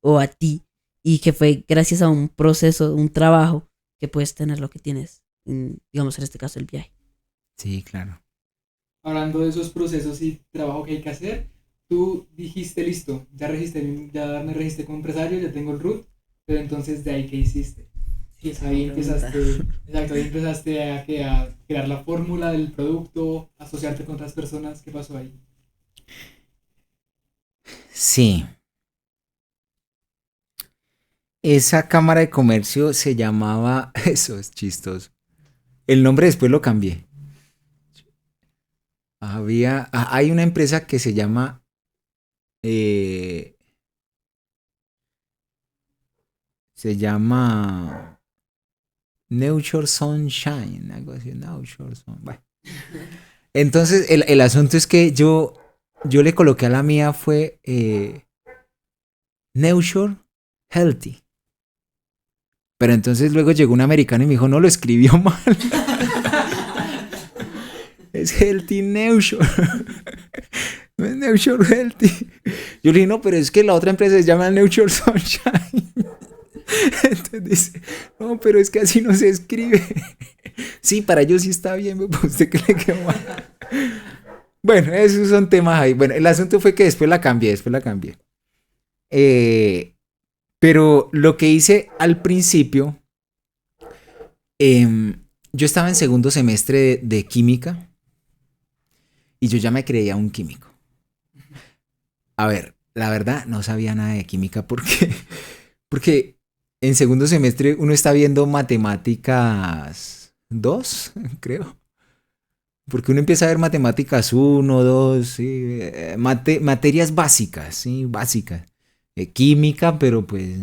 o a ti y que fue gracias a un proceso, un trabajo que puedes tener lo que tienes, digamos en este caso el viaje. Sí, claro. Hablando de esos procesos y trabajo que hay que hacer, tú dijiste, listo, ya me registré como empresario, ya tengo el RUT, pero entonces de ahí, ¿qué hiciste? Sí, Ahí empezaste, exacto, ahí empezaste a crear la fórmula del producto, asociarte con otras personas, ¿qué pasó ahí? Sí. Esa cámara de comercio se llamaba... Eso es chistoso. El nombre después lo cambié. Hay una empresa que se llama... se llama... Nature Sunshine, algo así, Nature Sun. Bueno. Entonces, el asunto es que yo le coloqué a la mía fue Nature Healthy. Pero entonces luego llegó un americano y me dijo, no, lo escribió mal. Es Healthy Nature. No es Nature Healthy. Yo le dije, no, pero es que la otra empresa se llama Nature Sunshine. Entonces dice, no, pero es que así no se escribe. Sí, para ellos sí está bien, pero para usted que le quedó mal. Bueno, esos son temas ahí. Bueno, el asunto fue que después la cambié. Pero lo que hice al principio, yo estaba en segundo semestre de química y yo ya me creía un químico. A ver, la verdad no sabía nada de química porque en segundo semestre uno está viendo matemáticas 2, creo. Porque uno empieza a ver matemáticas 1, 2, ¿sí? Materias básicas, ¿sí? Básicas. Química, pero pues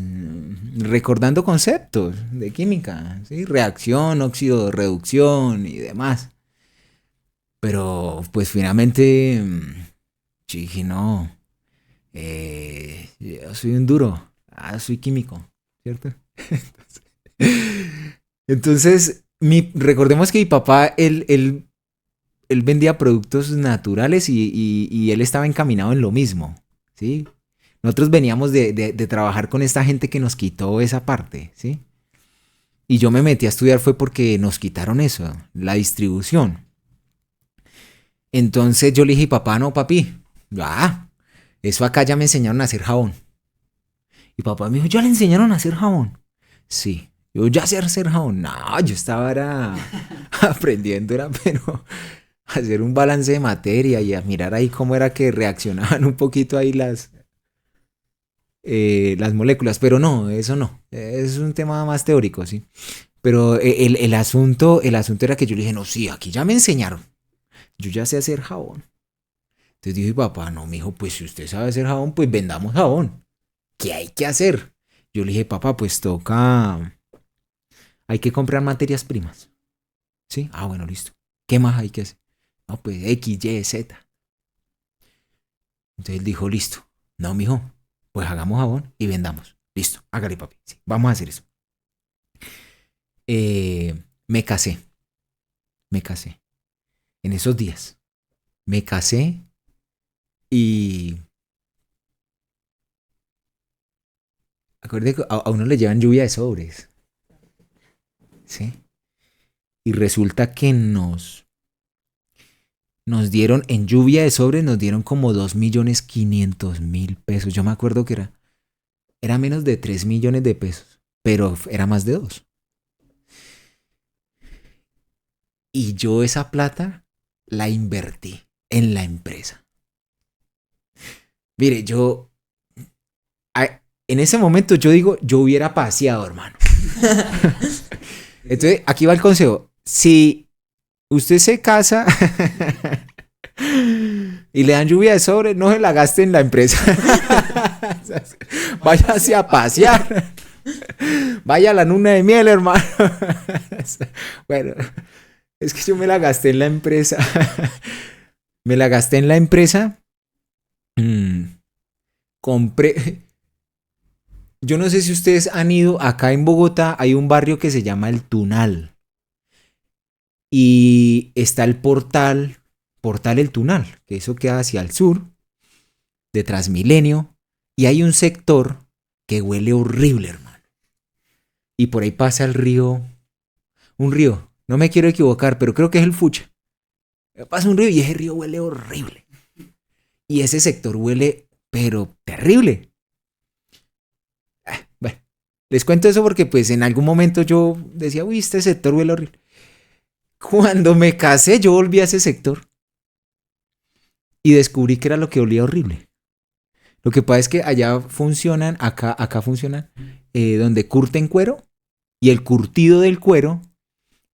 recordando conceptos de química, ¿sí? Reacción, óxido, reducción y demás. Pero pues finalmente yo dije, no, yo soy un duro, soy químico, ¿cierto? Entonces, recordemos que mi papá, él vendía productos naturales y él estaba encaminado en lo mismo, ¿sí? Nosotros veníamos de trabajar con esta gente que nos quitó esa parte, ¿sí? Y yo me metí a estudiar fue porque nos quitaron eso, la distribución. Entonces yo le dije, papá, no, papi, eso acá ya me enseñaron a hacer jabón. Y papá me dijo, ¿ya le enseñaron a hacer jabón? Sí, yo ya sé hacer jabón. No, yo estaba aprendiendo, pero hacer un balance de materia y a mirar ahí cómo era que reaccionaban un poquito ahí las moléculas, pero no, eso no, es un tema más teórico, ¿sí? Pero el asunto era que yo le dije, no, sí, aquí ya me enseñaron, yo ya sé hacer jabón. Entonces dije, papá, no, mijo, pues si usted sabe hacer jabón, pues vendamos jabón. ¿Qué hay que hacer? Yo le dije, papá, pues hay que comprar materias primas, ¿sí? Bueno, listo. ¿Qué más hay que hacer? No, pues X, Y, Z. Entonces él dijo, listo. No, mijo, pues hagamos jabón y vendamos. Listo, hágale, papi. Sí, vamos a hacer eso. Me casé. En esos días. Me casé y... Acuérdate que a uno le llevan lluvia de sobres. ¿Sí? Y resulta que nos dieron, en lluvia de sobres, nos dieron como 2.500.000 pesos. Yo me acuerdo que era menos de 3 millones de pesos, pero era más de 2. Y yo esa plata la invertí en la empresa. Mire, en ese momento yo digo, yo hubiera paseado, hermano. Entonces, aquí va el consejo. Si usted se casa y le dan lluvia de sobre, no se la gaste en la empresa. Váyase a pasear. Vaya a la luna de miel, hermano. Bueno, es que yo me la gasté en la empresa. Me la gasté en la empresa. Compré. Yo no sé si ustedes han ido. Acá en Bogotá hay un barrio que se llama El Tunal. Y está el portal El Tunal, que eso queda hacia el sur, de Transmilenio. Y hay un sector que huele horrible, hermano. Y por ahí pasa el río. Un río. No me quiero equivocar, pero creo que es el Fucha. Pasa un río y ese río huele horrible. Y ese sector huele, pero terrible. Bueno, les cuento eso porque pues en algún momento yo decía, uy, este sector huele horrible. Cuando me casé yo volví a ese sector y descubrí que era lo que olía horrible. Lo que pasa es que allá funcionan, acá funcionan, donde curten cuero, y el curtido del cuero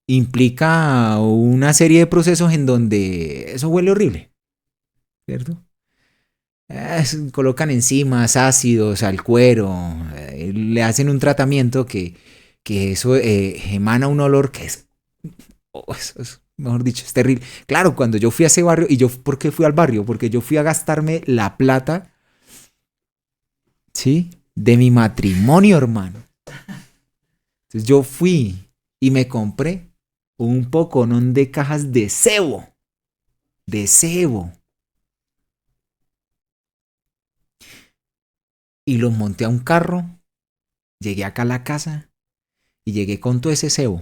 implica una serie de procesos en donde eso huele horrible, ¿cierto? Colocan enzimas, ácidos al cuero, le hacen un tratamiento que eso emana un olor que es, eso es, mejor dicho, es terrible. Claro, cuando yo fui a ese barrio, y yo, ¿por qué fui al barrio? Porque yo fui a gastarme la plata, ¿sí? De mi matrimonio, hermano. Entonces yo fui y me compré un poconón de cajas de cebo. De cebo. Y los monté a un carro. Llegué acá a la casa. Y llegué con todo ese cebo.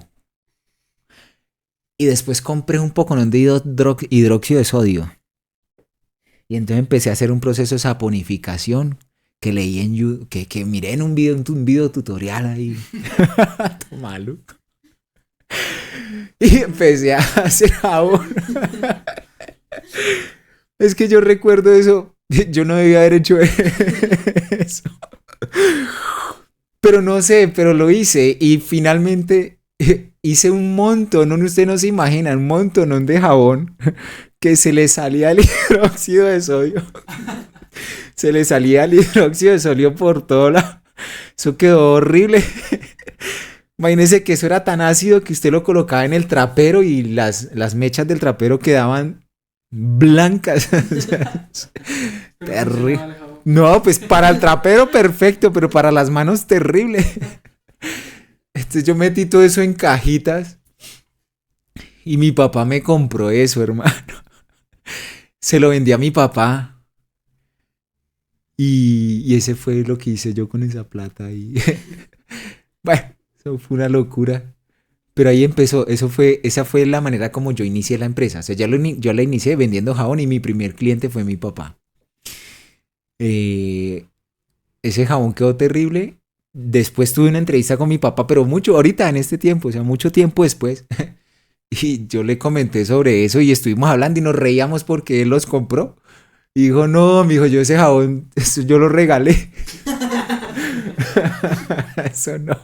Y después compré un poconón de hidróxido de sodio. Y entonces empecé a hacer un proceso de saponificación que leí en YouTube, que miré en un video tutorial ahí. Todo maluco. Y empecé a hacer jabón. Es que yo recuerdo eso. Yo no debía haber hecho eso. Pero no sé, pero lo hice. Y finalmente hice un montón, usted no se imagina, un montón de jabón que se le salía el hidróxido de sodio. Se le salía el hidróxido de sodio por todo lado. Eso quedó horrible. Imagínese que eso era tan ácido que usted lo colocaba en el trapero y las mechas del trapero quedaban blancas. Terrible. No, pues para el trapero perfecto, pero para las manos terrible. Entonces yo metí todo eso en cajitas y mi papá me compró eso, hermano. Se lo vendí a mi papá. Y ese fue lo que hice yo con esa plata. Y bueno, eso fue una locura. Pero ahí empezó, esa fue la manera como yo inicié la empresa. O sea, yo la inicié vendiendo jabón y mi primer cliente fue mi papá. Ese jabón quedó terrible. Después tuve una entrevista con mi papá, pero mucho ahorita en este tiempo, o sea, mucho tiempo después. Y yo le comenté sobre eso y estuvimos hablando y nos reíamos porque él los compró. Y dijo, no, mijo, yo ese jabón, eso yo lo regalé. Eso no.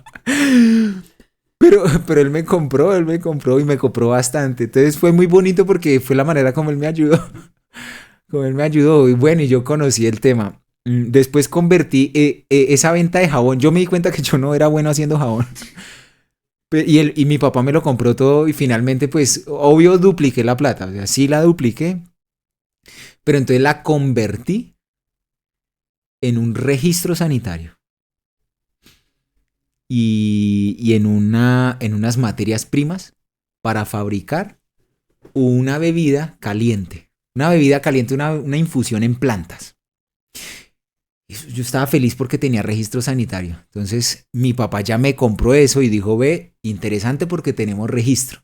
Pero él me compró y me compró bastante. Entonces fue muy bonito porque fue la manera como él me ayudó. Como él me ayudó. Y bueno, y yo conocí el tema. Después convertí esa venta de jabón. Yo me di cuenta que yo no era bueno haciendo jabón. Y mi papá me lo compró todo y finalmente, pues, obvio, dupliqué la plata. O sea, sí la dupliqué. Pero entonces la convertí en un registro sanitario. Y en unas materias primas para fabricar una bebida caliente. Una infusión en plantas. Yo estaba feliz porque tenía registro sanitario. Entonces mi papá ya me compró eso y dijo, ve, interesante porque tenemos registro.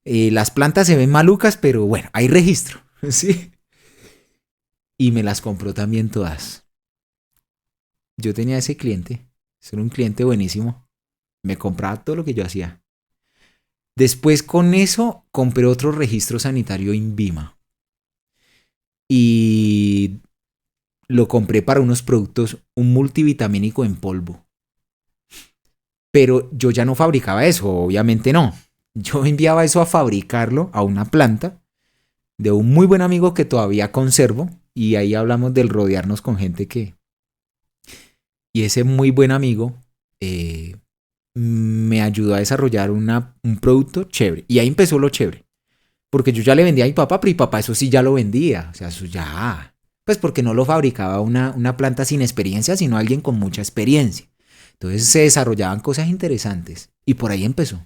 Las plantas se ven malucas, pero bueno, hay registro, ¿sí? Y me las compró también todas. Yo tenía ese cliente, era un cliente buenísimo. Me compraba todo lo que yo hacía. Después con eso compré otro registro sanitario INVIMA. Y lo compré para unos productos, un multivitamínico en polvo. Pero yo ya no fabricaba eso, obviamente no. Yo enviaba eso a fabricarlo a una planta de un muy buen amigo que todavía conservo. Y ahí hablamos del rodearnos con gente que... Y ese muy buen amigo me ayudó a desarrollar un producto chévere. Y ahí empezó lo chévere. Porque yo ya le vendía a mi papá, pero mi papá eso sí ya lo vendía. O sea, eso ya... Pues porque no lo fabricaba una planta sin experiencia, sino alguien con mucha experiencia. Entonces se desarrollaban cosas interesantes. Y por ahí empezó.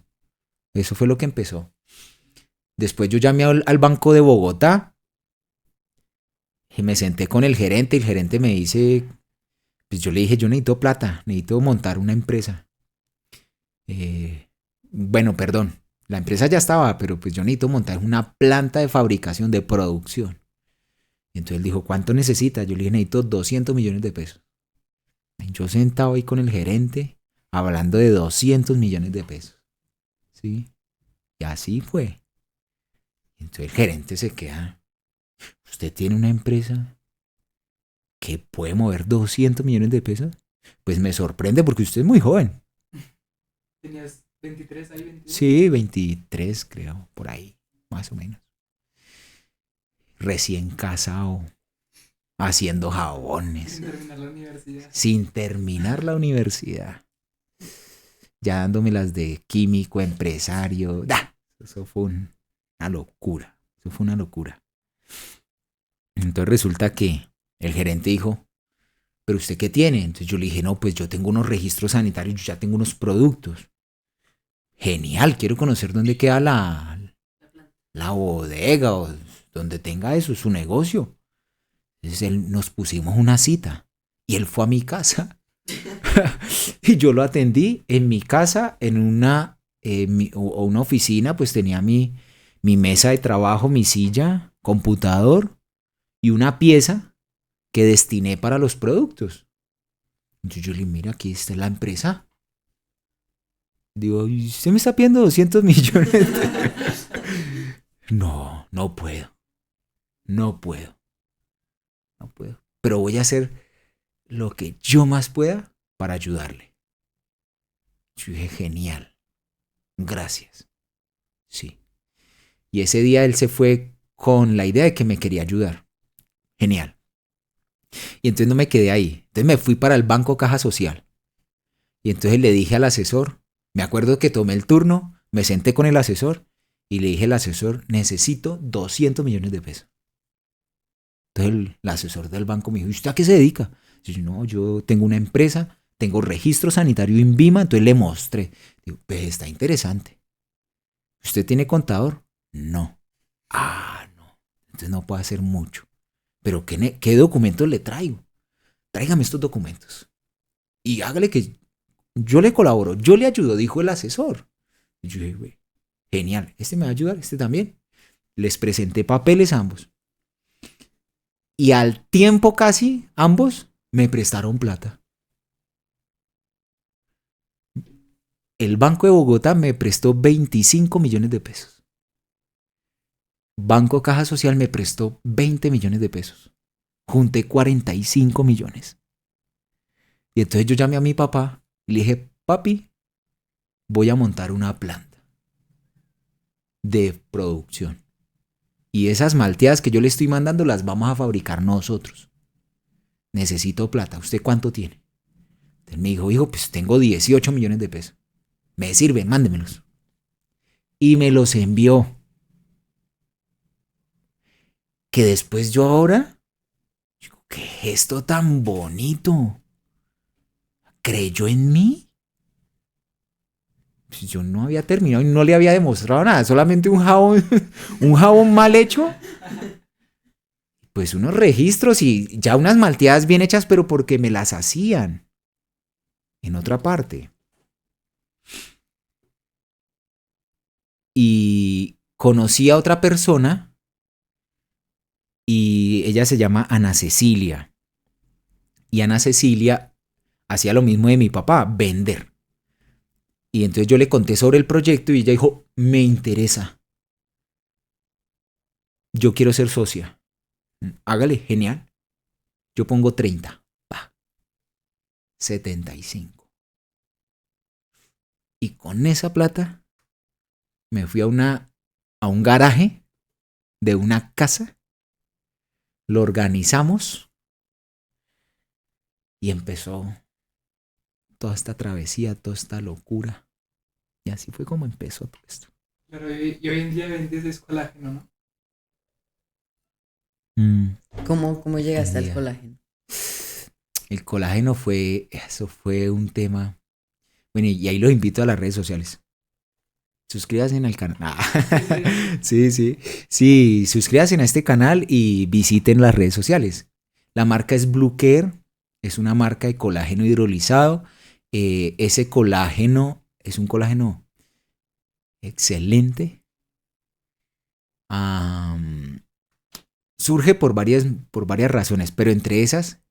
Eso fue lo que empezó. Después yo llamé al Banco de Bogotá. Y me senté con el gerente. Y el gerente me dice... Pues yo le dije, yo necesito plata. Necesito montar una empresa. Bueno, perdón. La empresa ya estaba, pero pues yo necesito montar una planta de fabricación, de producción. Entonces él dijo, ¿cuánto necesitas? Yo le dije, necesito 200 millones de pesos. Yo sentado ahí con el gerente, hablando de 200 millones de pesos. ¿Sí? Y así fue. Entonces el gerente se queda, ¿usted tiene una empresa que puede mover 200 millones de pesos? Pues me sorprende porque usted es muy joven. ¿Tenías 23 ahí, 22? Sí, 23 creo, por ahí, más o menos. Recién casado, haciendo jabones. Sin terminar la universidad. Sin terminar la universidad. Ya dándome las de químico, empresario. Eso fue una locura. Eso fue una locura. Entonces resulta que el gerente dijo, ¿pero usted qué tiene? Entonces yo le dije, no, pues yo tengo unos registros sanitarios, yo ya tengo unos productos. Genial, quiero conocer dónde queda la bodega o donde tenga eso, su negocio. Entonces nos pusimos una cita y él fue a mi casa. Y yo lo atendí en mi casa, en una oficina, pues tenía mi mesa de trabajo, mi silla, computador y una pieza que destiné para los productos. Entonces yo le dije, mira, aquí está la empresa. Digo, ¿usted me está pidiendo 200 millones? No, no puedo. No puedo. No puedo. Pero voy a hacer lo que yo más pueda para ayudarle. Yo dije, genial. Gracias. Sí. Y ese día él se fue con la idea de que me quería ayudar. Genial. Y entonces no me quedé ahí. Entonces me fui para el Banco Caja Social. Y entonces le dije al asesor, me acuerdo que tomé el turno, me senté con el asesor y le dije al asesor, necesito 200 millones de pesos. Entonces el asesor del banco me dijo, ¿y usted a qué se dedica? Yo, no, yo tengo una empresa, tengo registro sanitario INVIMA, entonces le mostré. Digo, pues está interesante. ¿Usted tiene contador? No. No. Entonces no puedo hacer mucho. Pero ¿qué documentos le traigo? Tráigame estos documentos. Y hágale que yo le colaboro, yo le ayudo, dijo el asesor. Y yo dije, güey, genial, este me va a ayudar, este también. Les presenté papeles a ambos. Y al tiempo casi, ambos me prestaron plata. El Banco de Bogotá me prestó 25 millones de pesos. Banco Caja Social me prestó 20 millones de pesos. Junté 45 millones. Y entonces yo llamé a mi papá y le dije, papi, voy a montar una planta de producción. Y esas malteadas que yo le estoy mandando las vamos a fabricar nosotros. Necesito plata. ¿Usted cuánto tiene? Entonces me dijo, hijo, pues tengo 18 millones de pesos. Me sirven, mándemelos. Y me los envió. Que después yo ahora, digo, ¿qué gesto tan bonito? ¿Creyó en mí? Pues yo no había terminado y no le había demostrado nada, solamente un jabón mal hecho. Pues unos registros y ya unas malteadas bien hechas, pero porque me las hacían en otra parte. Y conocí a otra persona y ella se llama Ana Cecilia. Y Ana Cecilia hacía lo mismo de mi papá, vender. Y entonces yo le conté sobre el proyecto y ella dijo, me interesa. Yo quiero ser socia. Hágale, genial. Yo pongo 30. Pa. 75. Y con esa plata me fui a un garaje de una casa. Lo organizamos y empezó toda esta travesía, toda esta locura. Y así fue como empezó todo esto. Claro, y hoy en día vendes es colágeno, ¿no? ¿Cómo llegaste al Día. colágeno? El colágeno eso fue un tema. Bueno, y ahí los invito a las redes sociales. Suscríbanse al canal. Sí, sí. Sí, suscríbanse a este canal y visiten las redes sociales. La marca es Blue Care. Es una marca de colágeno hidrolizado. Ese colágeno es un colágeno excelente. Surge por varias razones, pero entre esas,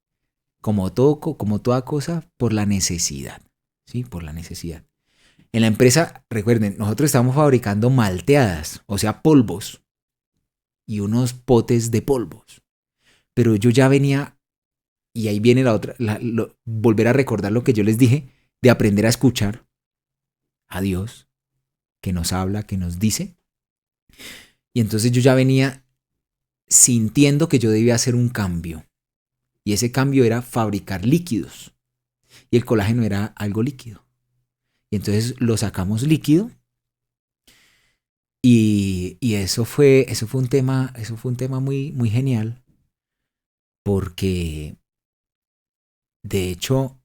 como toda cosa, por la necesidad. ¿Sí? Por la necesidad. En la empresa, recuerden, nosotros estamos fabricando malteadas, o sea, polvos, y unos potes de polvos. Pero yo ya venía, y ahí viene volver a recordar lo que yo les dije, de aprender a escuchar a Dios, que nos habla, que nos dice. Y entonces yo ya venía sintiendo que yo debía hacer un cambio. Y ese cambio era fabricar líquidos. Y el colágeno era algo líquido. Y entonces lo sacamos líquido. Y eso fue un tema muy, muy genial. Porque de hecho,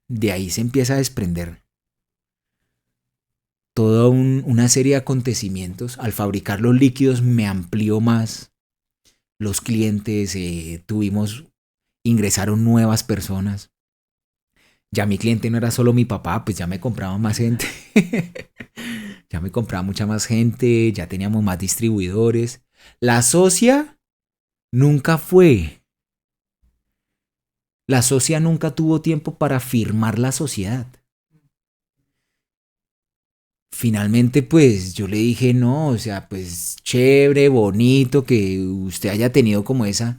de ahí se empieza a desprender toda una serie de acontecimientos. Al fabricar los líquidos me amplió más los clientes, ingresaron nuevas personas. Ya mi cliente no era solo mi papá, pues ya me compraba más gente. Ya me compraba mucha más gente, ya teníamos más distribuidores. La socia nunca fue. La socia nunca tuvo tiempo para firmar la sociedad. Finalmente, pues yo le dije, no, o sea, pues chévere, bonito que usted haya tenido como esas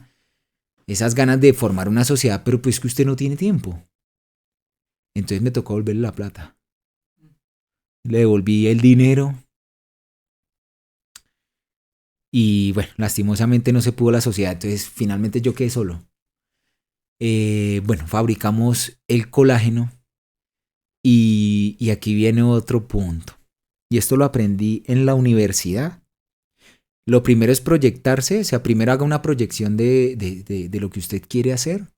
ganas de formar una sociedad, pero pues que usted no tiene tiempo. Entonces me tocó devolverle la plata. Le devolví el dinero. Y bueno, lastimosamente no se pudo la sociedad, entonces finalmente yo quedé solo. Bueno, fabricamos el colágeno y aquí viene otro punto. Y esto lo aprendí en la universidad. Lo primero es proyectarse, o sea, primero haga una proyección de lo que usted quiere hacer.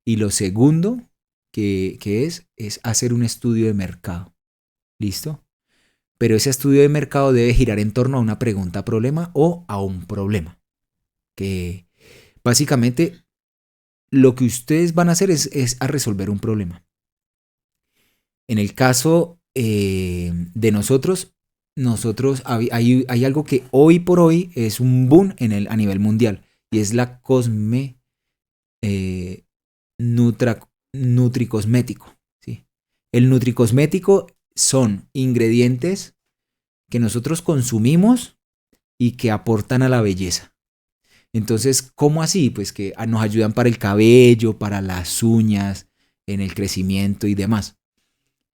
Y lo segundo que es hacer un estudio de mercado. ¿Listo? Pero ese estudio de mercado debe girar en torno a una pregunta-problema o a un problema. Que básicamente lo que ustedes van a hacer es a resolver un problema. En el caso de nosotros hay algo que hoy por hoy es un boom a nivel mundial y es la nutricosmético. ¿Sí? El nutricosmético son ingredientes que nosotros consumimos y que aportan a la belleza. Entonces, ¿cómo así? Pues que nos ayudan para el cabello, para las uñas, en el crecimiento y demás.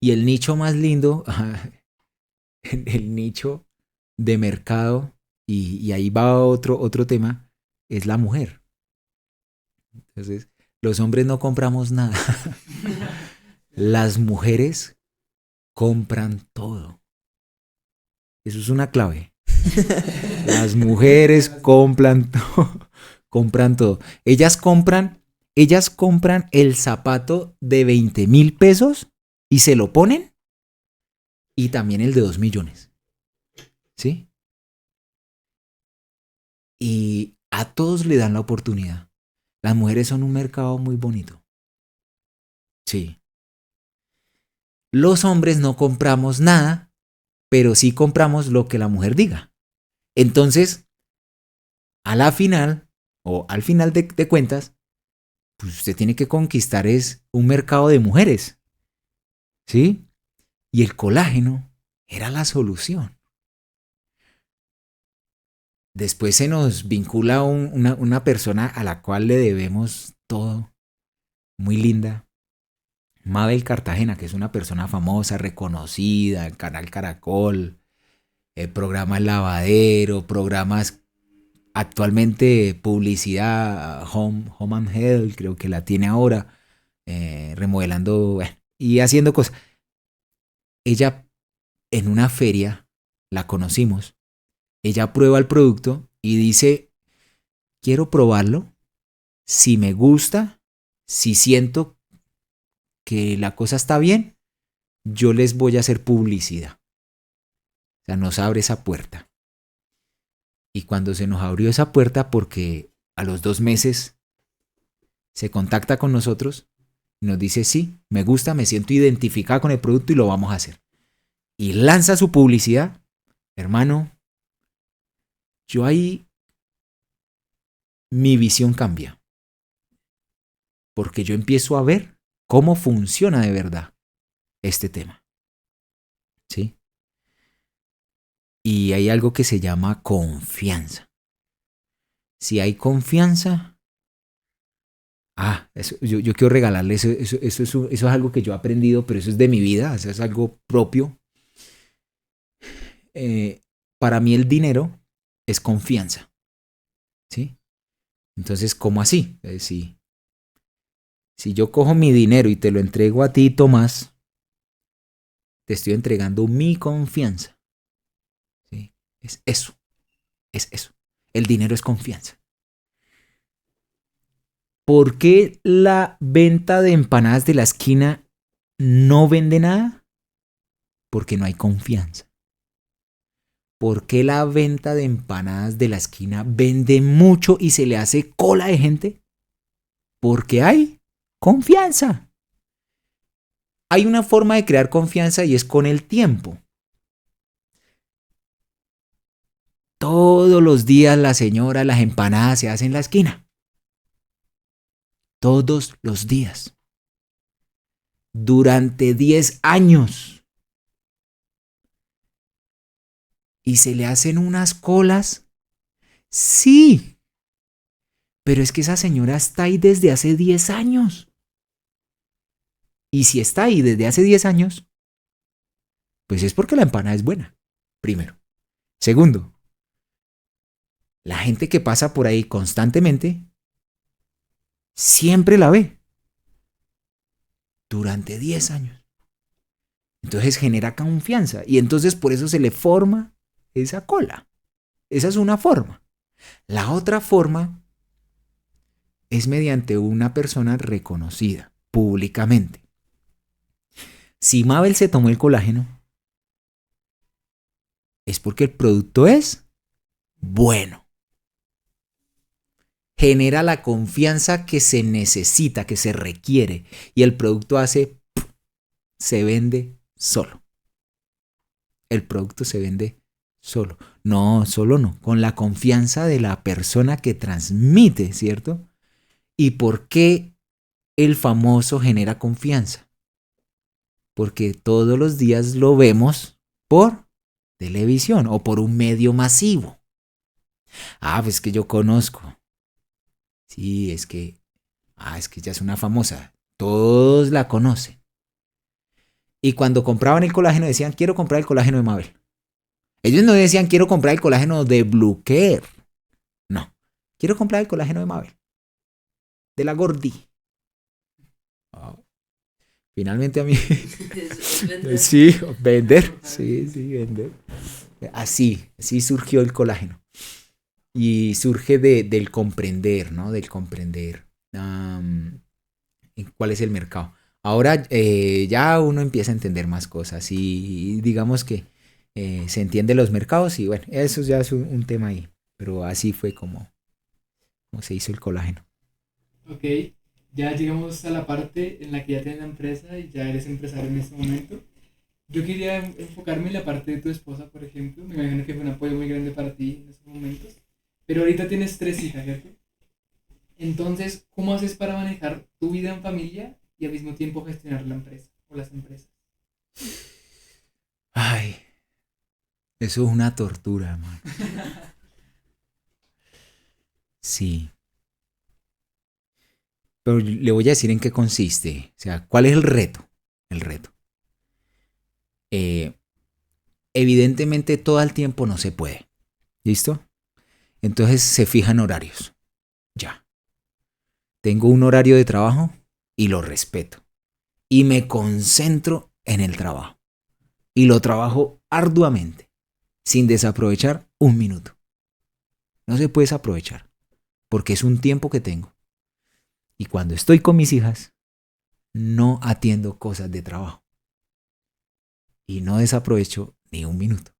Y el nicho más lindo, el nicho de mercado, y ahí va otro tema, es la mujer. Entonces, los hombres no compramos nada. Las mujeres compran todo. Eso es una clave. Las mujeres compran todo. Compran todo. Ellas compran el zapato de 20,000 pesos y se lo ponen. Y también el de 2 millones. ¿Sí? Y a todos le dan la oportunidad. Las mujeres son un mercado muy bonito. Sí. Los hombres no compramos nada, pero sí compramos lo que la mujer diga. Entonces, a la final, o al final de cuentas, pues usted tiene que conquistar es un mercado de mujeres, ¿sí? Y el colágeno era la solución. Después se nos vincula una persona a la cual le debemos todo, muy linda, Mabel Cartagena, que es una persona famosa, reconocida, el canal Caracol, programa El Lavadero, programas actualmente publicidad, Home and Health, creo que la tiene ahora, remodelando y haciendo cosas. Ella en una feria la conocimos, ella prueba el producto y dice, quiero probarlo, si me gusta, si siento que la cosa está bien, yo les voy a hacer publicidad. O sea, nos abre esa puerta. Y cuando se nos abrió esa puerta, porque a los 2 meses se contacta con nosotros y nos dice, sí, me gusta, me siento identificada con el producto y lo vamos a hacer. Y lanza su publicidad, hermano, yo ahí mi visión cambia. Porque yo empiezo a ver cómo funciona de verdad este tema. ¿Sí? Y hay algo que se llama confianza. Si hay confianza, yo quiero regalarle eso es algo que yo he aprendido, pero eso es de mi vida, eso es algo propio. Para mí el dinero es confianza. ¿Sí? Entonces, ¿cómo así? Si yo cojo mi dinero y te lo entrego a ti, Tomás, te estoy entregando mi confianza. ¿Sí? Es eso. El dinero es confianza. ¿Por qué la venta de empanadas de la esquina no vende nada? Porque no hay confianza. ¿Por qué la venta de empanadas de la esquina vende mucho y se le hace cola de gente? Porque hay confianza. Hay una forma de crear confianza y es con el tiempo. Todos los días la señora, las empanadas se hacen en la esquina. Todos los días. Durante 10 años. ¿Y se le hacen unas colas? Sí. Pero es que esa señora está ahí desde hace 10 años. Y si está ahí desde hace 10 años, pues es porque la empanada es buena, primero. Segundo, la gente que pasa por ahí constantemente siempre la ve. Durante 10 años. Entonces genera confianza. Y entonces por eso se le forma esa cola. Esa es una forma. La otra forma es mediante una persona reconocida públicamente. Si Mabel se tomó el colágeno, es porque el producto es bueno. Genera la confianza que se necesita, que se requiere. Y el producto se vende solo. El producto se vende solo. No, solo no. Con la confianza de la persona que transmite, ¿cierto? ¿Y por qué el famoso genera confianza? Porque todos los días lo vemos por televisión o por un medio masivo. Pues que yo conozco. Sí, es que ya es una famosa. Todos la conocen. Y cuando compraban el colágeno decían, quiero comprar el colágeno de Mabel. Ellos no decían, quiero comprar el colágeno de Blue Care. No, quiero comprar el colágeno de Mabel. De la Gordi. Finalmente a mí. Sí, vender. Sí, vender. Así surgió el colágeno. Y surge del comprender, ¿no? Del comprender cuál es el mercado. Ahora ya uno empieza a entender más cosas y digamos que se entiende los mercados y bueno, eso ya es un tema ahí. Pero así fue como se hizo el colágeno. Ok, ya llegamos a la parte en la que ya tienes la empresa y ya eres empresario en este momento. Yo quería enfocarme en la parte de tu esposa, por ejemplo. Me imagino que fue un apoyo muy grande para ti en esos momentos. Pero ahorita tienes 3 hijas, ¿cierto? Entonces, ¿cómo haces para manejar tu vida en familia y al mismo tiempo gestionar la empresa o las empresas? Ay, eso es una tortura, hermano. Sí. Pero le voy a decir en qué consiste. O sea, ¿cuál es el reto? El reto. Eh, Evidentemente todo el tiempo no se puede. ¿Listo? Entonces se fijan horarios. Ya. Tengo un horario de trabajo y lo respeto. Y me concentro en el trabajo. Y lo trabajo arduamente, sin desaprovechar un minuto. No se puede desaprovechar, porque es un tiempo que tengo. Y cuando estoy con mis hijas, no atiendo cosas de trabajo. Y no desaprovecho ni un minuto.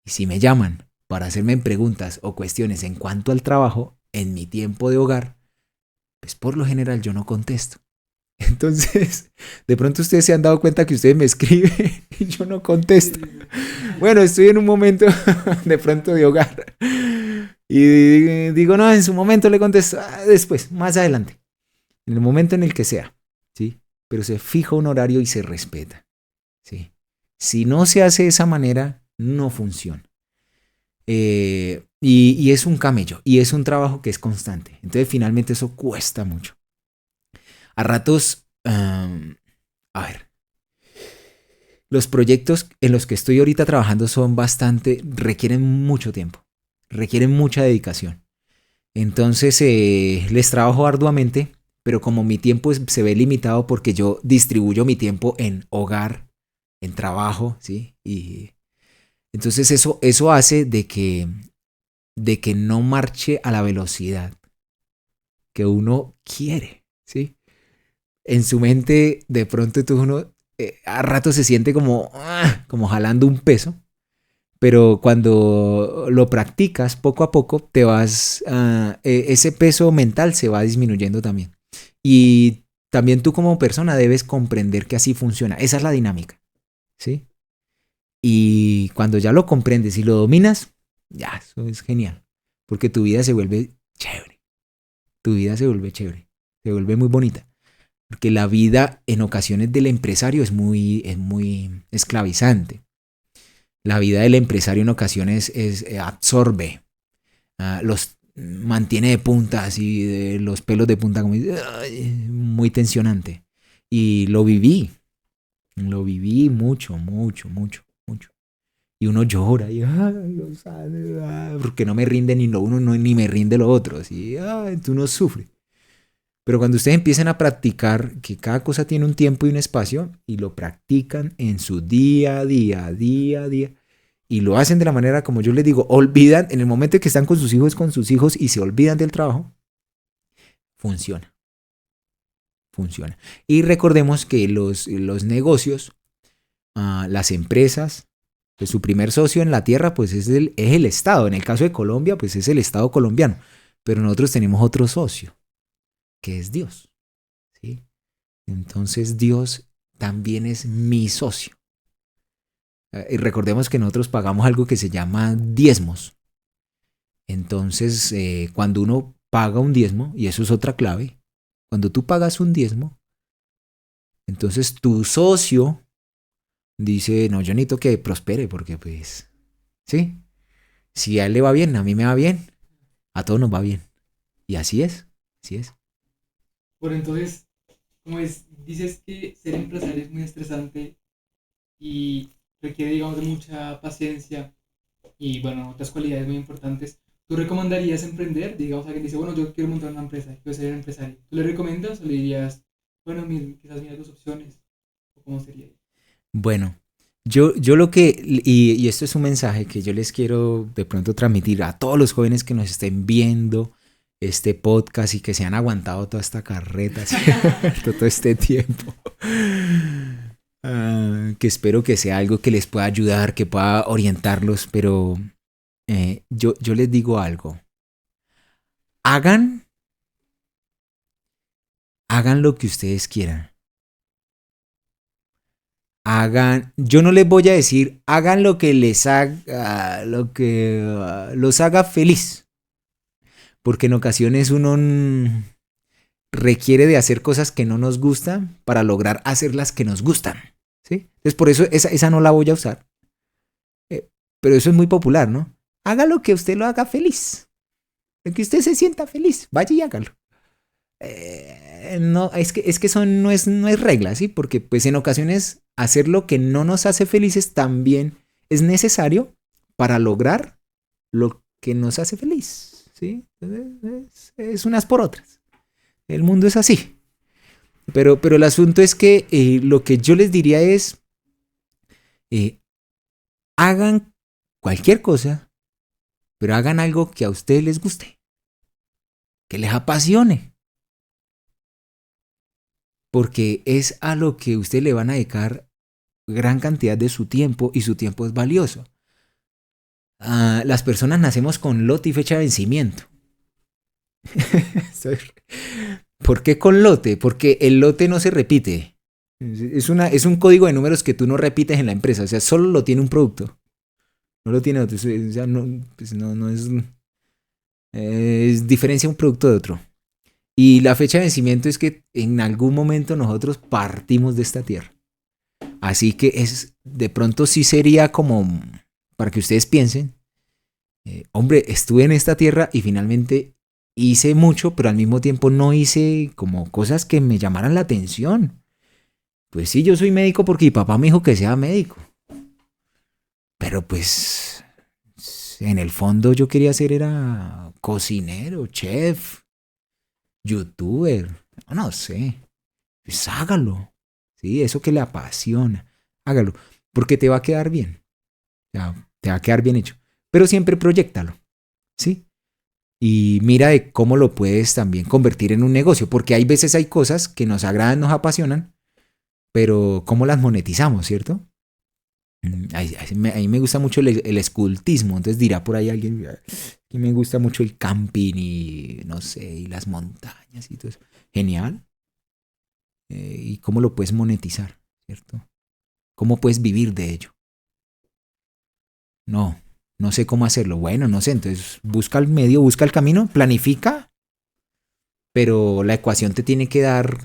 Y si me llaman para hacerme preguntas o cuestiones en cuanto al trabajo, en mi tiempo de hogar, pues por lo general yo no contesto. Entonces, de pronto ustedes se han dado cuenta que ustedes me escriben y yo no contesto. Bueno, estoy en un momento de pronto de hogar. Y digo, no, en su momento le contesto, después, más adelante. En el momento en el que sea, ¿sí? Pero se fija un horario y se respeta, ¿sí? Si no se hace de esa manera, no funciona. Y es un camello, y es un trabajo que es constante. Entonces, finalmente eso cuesta mucho. A ratos, a ver, los proyectos en los que estoy ahorita trabajando requieren mucho tiempo, requieren mucha dedicación. Entonces les trabajo arduamente, pero como mi tiempo se ve limitado porque yo distribuyo mi tiempo en hogar, en trabajo, ¿sí? Y entonces eso hace de que no marche a la velocidad que uno quiere, ¿sí? En su mente de pronto uno a rato se siente como jalando un peso, pero cuando lo practicas poco a poco ese peso mental se va disminuyendo también. Y también tú como persona debes comprender que así funciona. Esa es la dinámica, ¿sí? Y cuando ya lo comprendes y lo dominas, ya, eso es genial. Porque tu vida se vuelve chévere. Tu vida se vuelve chévere. Se vuelve muy bonita. Porque la vida en ocasiones del empresario es muy esclavizante. La vida del empresario en ocasiones absorbe, los mantiene de punta, así, de los pelos de punta, como muy tensionante. Y lo viví mucho, mucho, mucho, mucho. Y uno llora y porque no me rinde ni lo uno ni me rinde lo otro. Así, tú no sufres. Pero cuando ustedes empiezan a practicar que cada cosa tiene un tiempo y un espacio y lo practican en su día a día, y lo hacen de la manera como yo les digo, olvidan, en el momento en que están con sus hijos y se olvidan del trabajo, funciona, funciona. Y recordemos que los negocios, las empresas, pues su primer socio en la tierra pues es el Estado. En el caso de Colombia pues es el Estado colombiano, pero nosotros tenemos otro socio, que es Dios, ¿sí? Entonces Dios también es mi socio. Y recordemos que nosotros pagamos algo que se llama diezmos. Entonces, cuando uno paga un diezmo, y eso es otra clave, cuando tú pagas un diezmo, entonces tu socio dice, no, yo necesito que prospere porque pues, sí, si a él le va bien, a mí me va bien, a todos nos va bien. Y así es, así es. Por entonces, como dices que ser empresario es muy estresante y requiere, digamos, de mucha paciencia y, bueno, otras cualidades muy importantes. ¿Tú recomendarías emprender? Digamos, alguien dice, bueno, yo quiero montar una empresa, quiero ser empresario. ¿Tú le recomiendas o le dirías, bueno, quizás mira tus opciones? ¿O cómo sería? Bueno, yo lo que, y esto es un mensaje que yo les quiero de pronto transmitir a todos los jóvenes que nos estén viendo este podcast y que se han aguantado toda esta carreta, ¿sí? Todo este tiempo. Que espero que sea algo que les pueda ayudar, que pueda orientarlos, pero yo les digo algo. Hagan, hagan lo que ustedes quieran. hagan, yo no les voy a decir, hagan lo que les haga, lo que los haga feliz, porque en ocasiones uno requiere de hacer cosas que no nos gustan para lograr hacer las que nos gustan, ¿sí? Entonces por eso esa no la voy a usar. Pero eso es muy popular, ¿no? Haga lo que usted lo haga feliz. Lo que usted se sienta feliz. Vaya y hágalo. No, es que eso no es regla, ¿sí? Porque pues en ocasiones hacer lo que no nos hace felices también es necesario para lograr lo que nos hace feliz, ¿sí? Es unas por otras. El mundo es así. Pero el asunto es que lo que yo les diría es, hagan cualquier cosa, pero hagan algo que a ustedes les guste, que les apasione. Porque es a lo que ustedes le van a dedicar gran cantidad de su tiempo y su tiempo es valioso. Las personas nacemos con lote y fecha de vencimiento. ¿Por qué con lote? Porque el lote no se repite. Es un código de números que tú no repites en la empresa. O sea, solo lo tiene un producto. No lo tiene otro. O sea, no es diferencia un producto de otro. Y la fecha de vencimiento es que en algún momento nosotros partimos de esta tierra. Así que de pronto sí sería como para que ustedes piensen, hombre, estuve en esta tierra y finalmente hice mucho, pero al mismo tiempo no hice como cosas que me llamaran la atención. Pues sí, yo soy médico porque mi papá me dijo que sea médico. Pero pues en el fondo yo quería ser era cocinero, chef, youtuber, no sé. Pues hágalo. Sí, eso que le apasiona. Hágalo. Porque te va a quedar bien. O sea, te va a quedar bien hecho. Pero siempre proyéctalo. ¿Sí? Y mira de cómo lo puedes también convertir en un negocio. Porque hay veces hay cosas que nos agradan, nos apasionan, pero cómo las monetizamos, ¿cierto? A mí me gusta mucho el escultismo. Entonces dirá por ahí alguien que me gusta mucho el camping y no sé, y las montañas y todo eso. Genial. Y cómo lo puedes monetizar, ¿cierto? ¿Cómo puedes vivir de ello? No sé cómo hacerlo. Bueno, no sé, entonces busca el medio, busca el camino, planifica, pero la ecuación te tiene que dar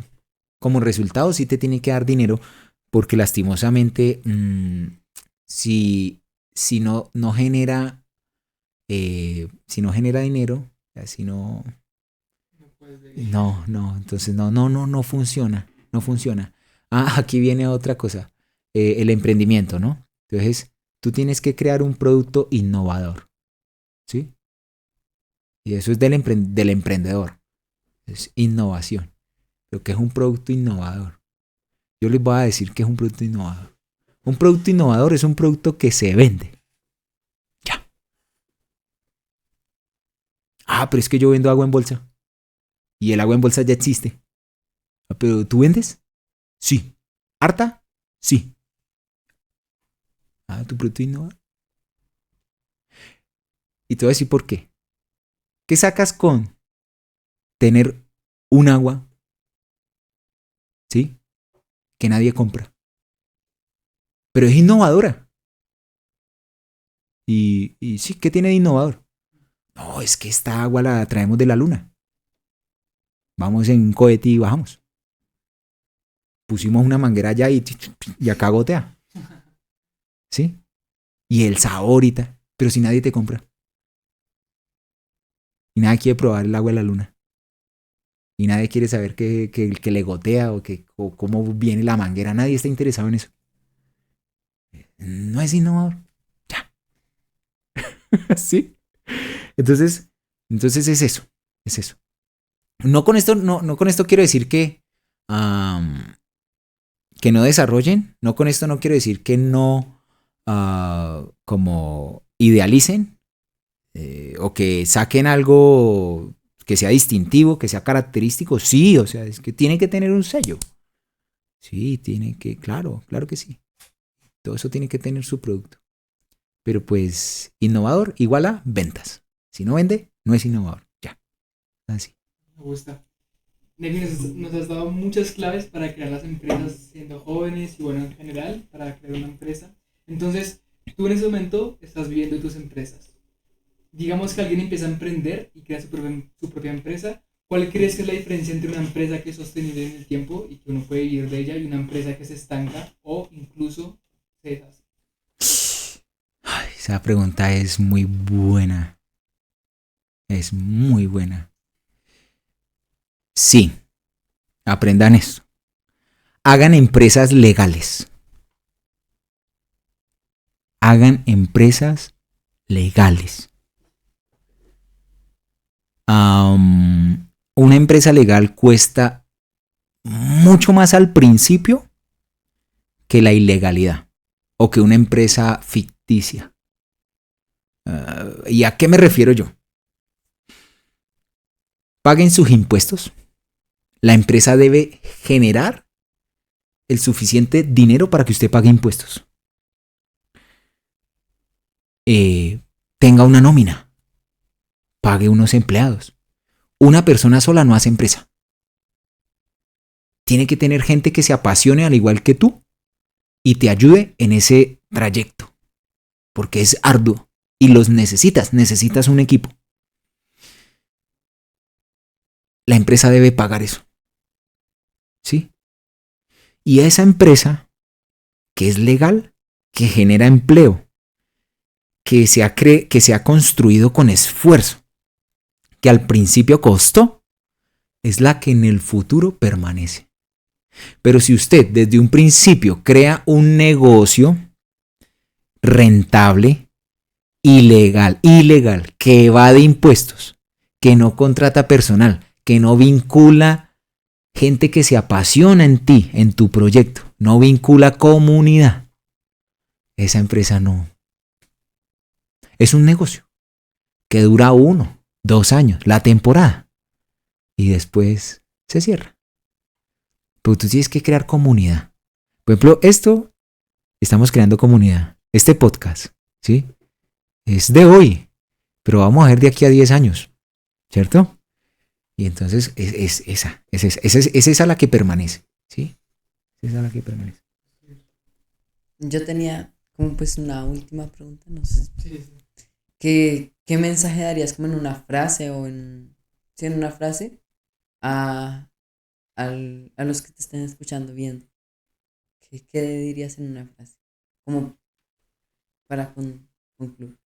como resultado, sí te tiene que dar dinero, porque lastimosamente, si no genera, si no genera dinero, si no, entonces no funciona, no funciona. Aquí viene otra cosa, el emprendimiento, ¿no? Entonces, tú tienes que crear un producto innovador, ¿sí? Y eso es del emprendedor, es innovación. Lo que es un producto innovador. Yo les voy a decir que es un producto innovador. Un producto innovador es un producto que se vende. Ya. Pero es que yo vendo agua en bolsa. Y el agua en bolsa ya existe. ¿Pero tú vendes? Sí. ¿Harta? Sí. Tu producto innovador. Y te voy a decir por qué. ¿Qué sacas con tener un agua? ¿Sí? Que nadie compra. Pero es innovadora. Y sí, ¿qué tiene de innovador? No, es que esta agua la traemos de la luna. Vamos en un cohete y bajamos. Pusimos una manguera allá y acá gotea. ¿Sí? Y el sabor y tal. Pero si nadie te compra. Y nadie quiere probar el agua de la luna. Y nadie quiere saber que le gotea o cómo viene la manguera. Nadie está interesado en eso. No es innovador. Ya. ¿Sí? Entonces es eso. Es eso. No con esto quiero decir que no desarrollen. No con esto no quiero decir que no como idealicen o que saquen algo que sea distintivo, que sea característico. Sí, o sea, es que tiene que tener un sello. Sí, tiene que, claro que sí. Todo eso tiene que tener su producto. Pero pues innovador igual a ventas. Si no vende, no es innovador. Ya. Así. Me gusta. Nefi, nos has dado muchas claves para crear las empresas siendo jóvenes y bueno, en general, para crear una empresa. Entonces, tú en ese momento estás viviendo tus empresas. Digamos que alguien empieza a emprender y crea su propia empresa. ¿Cuál crees que es la diferencia entre una empresa que es sostenible en el tiempo y que uno puede vivir de ella y una empresa que se estanca o incluso se deshace? Ay, esa pregunta es muy buena. Es muy buena. Sí, aprendan esto. Hagan empresas legales. Hagan empresas legales. Una empresa legal cuesta mucho más al principio que la ilegalidad o que una empresa ficticia. ¿Y a qué me refiero yo? Paguen sus impuestos. La empresa debe generar el suficiente dinero para que usted pague impuestos. Tenga una nómina. Pague unos empleados. Una persona sola no hace empresa. Tiene que tener gente que se apasione al igual que tú y te ayude en ese trayecto. Porque es arduo y los necesitas. Necesitas un equipo. La empresa debe pagar eso. ¿Sí? Y a esa empresa, que es legal, que genera empleo, que se ha construido con esfuerzo, que al principio costó, es la que en el futuro permanece. Pero si usted desde un principio crea un negocio rentable, ilegal, que evade impuestos, que no contrata personal, que no vincula gente que se apasiona en ti, en tu proyecto, no vincula comunidad, esa empresa no. Es un negocio que dura 1, 2 años, la temporada, y después se cierra. Pero tú tienes que crear comunidad. Por ejemplo, estamos creando comunidad. Este podcast, ¿sí? Es de hoy, pero vamos a ver de aquí a 10 años, ¿cierto? Y entonces es esa la que permanece, ¿sí? Es esa la que permanece. Yo tenía como pues una última pregunta, no sé. Sí. ¿Qué mensaje darías como en una frase o en una frase a los que te estén escuchando, viendo? ¿Qué dirías en una frase? Como para concluir.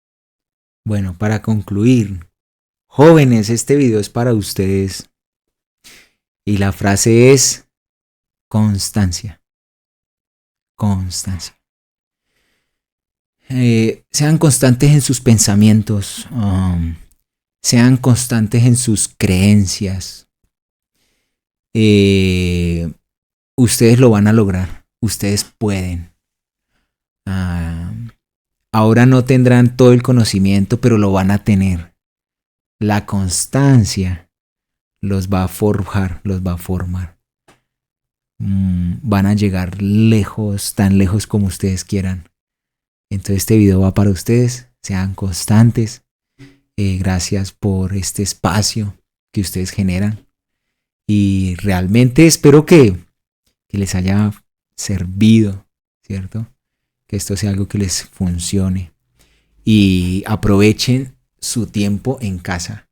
Bueno, para concluir, jóvenes, este video es para ustedes. Y la frase es constancia. Constancia. Sean constantes en sus pensamientos. Sean constantes en sus creencias. Ustedes lo van a lograr. Ustedes pueden. Ahora no tendrán todo el conocimiento, pero lo van a tener. La constancia los va a forjar, los va a formar. Van a llegar lejos, tan lejos como ustedes quieran. Entonces este video va para ustedes. Sean constantes. Gracias por este espacio que ustedes generan. Y realmente espero que les haya servido, ¿cierto? Que esto sea algo que les funcione. Y aprovechen su tiempo en casa.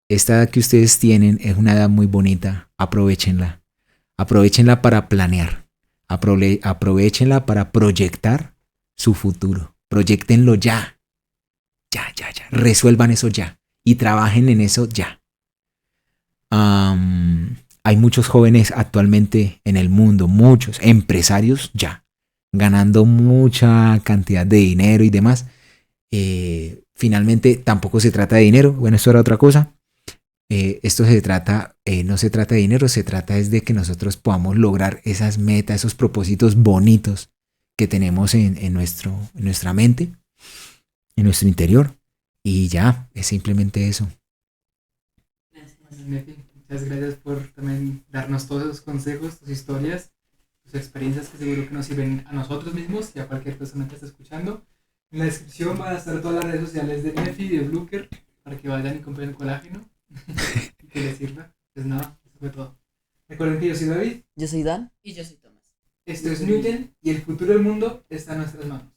Esta edad que ustedes tienen es una edad muy bonita. Aprovechenla. Aprovechenla para planear. Aprovechenla para proyectar su futuro. Proyectenlo ya. Ya. Resuelvan eso ya. Y trabajen en eso ya. Hay muchos jóvenes actualmente en el mundo. Muchos empresarios ya. Ganando mucha cantidad de dinero y demás. Finalmente tampoco se trata de dinero. Bueno, esto era otra cosa. Esto se trata, no se trata de dinero, se trata es de que nosotros podamos lograr esas metas, esos propósitos bonitos que tenemos en nuestra mente, en nuestro interior. Y ya, es simplemente eso. Muchas gracias por también darnos todos esos consejos, tus historias, tus experiencias que seguro que nos sirven a nosotros mismos y a cualquier persona que esté escuchando. En la descripción van a estar todas las redes sociales de Nefi y de Blooker para que vayan y compren el colágeno y que les sirva. Pues nada, eso de todo. Recuerden que yo soy David, Yo soy Dan. Y yo soy Tomás. esto es Newton y el futuro del mundo está en nuestras manos.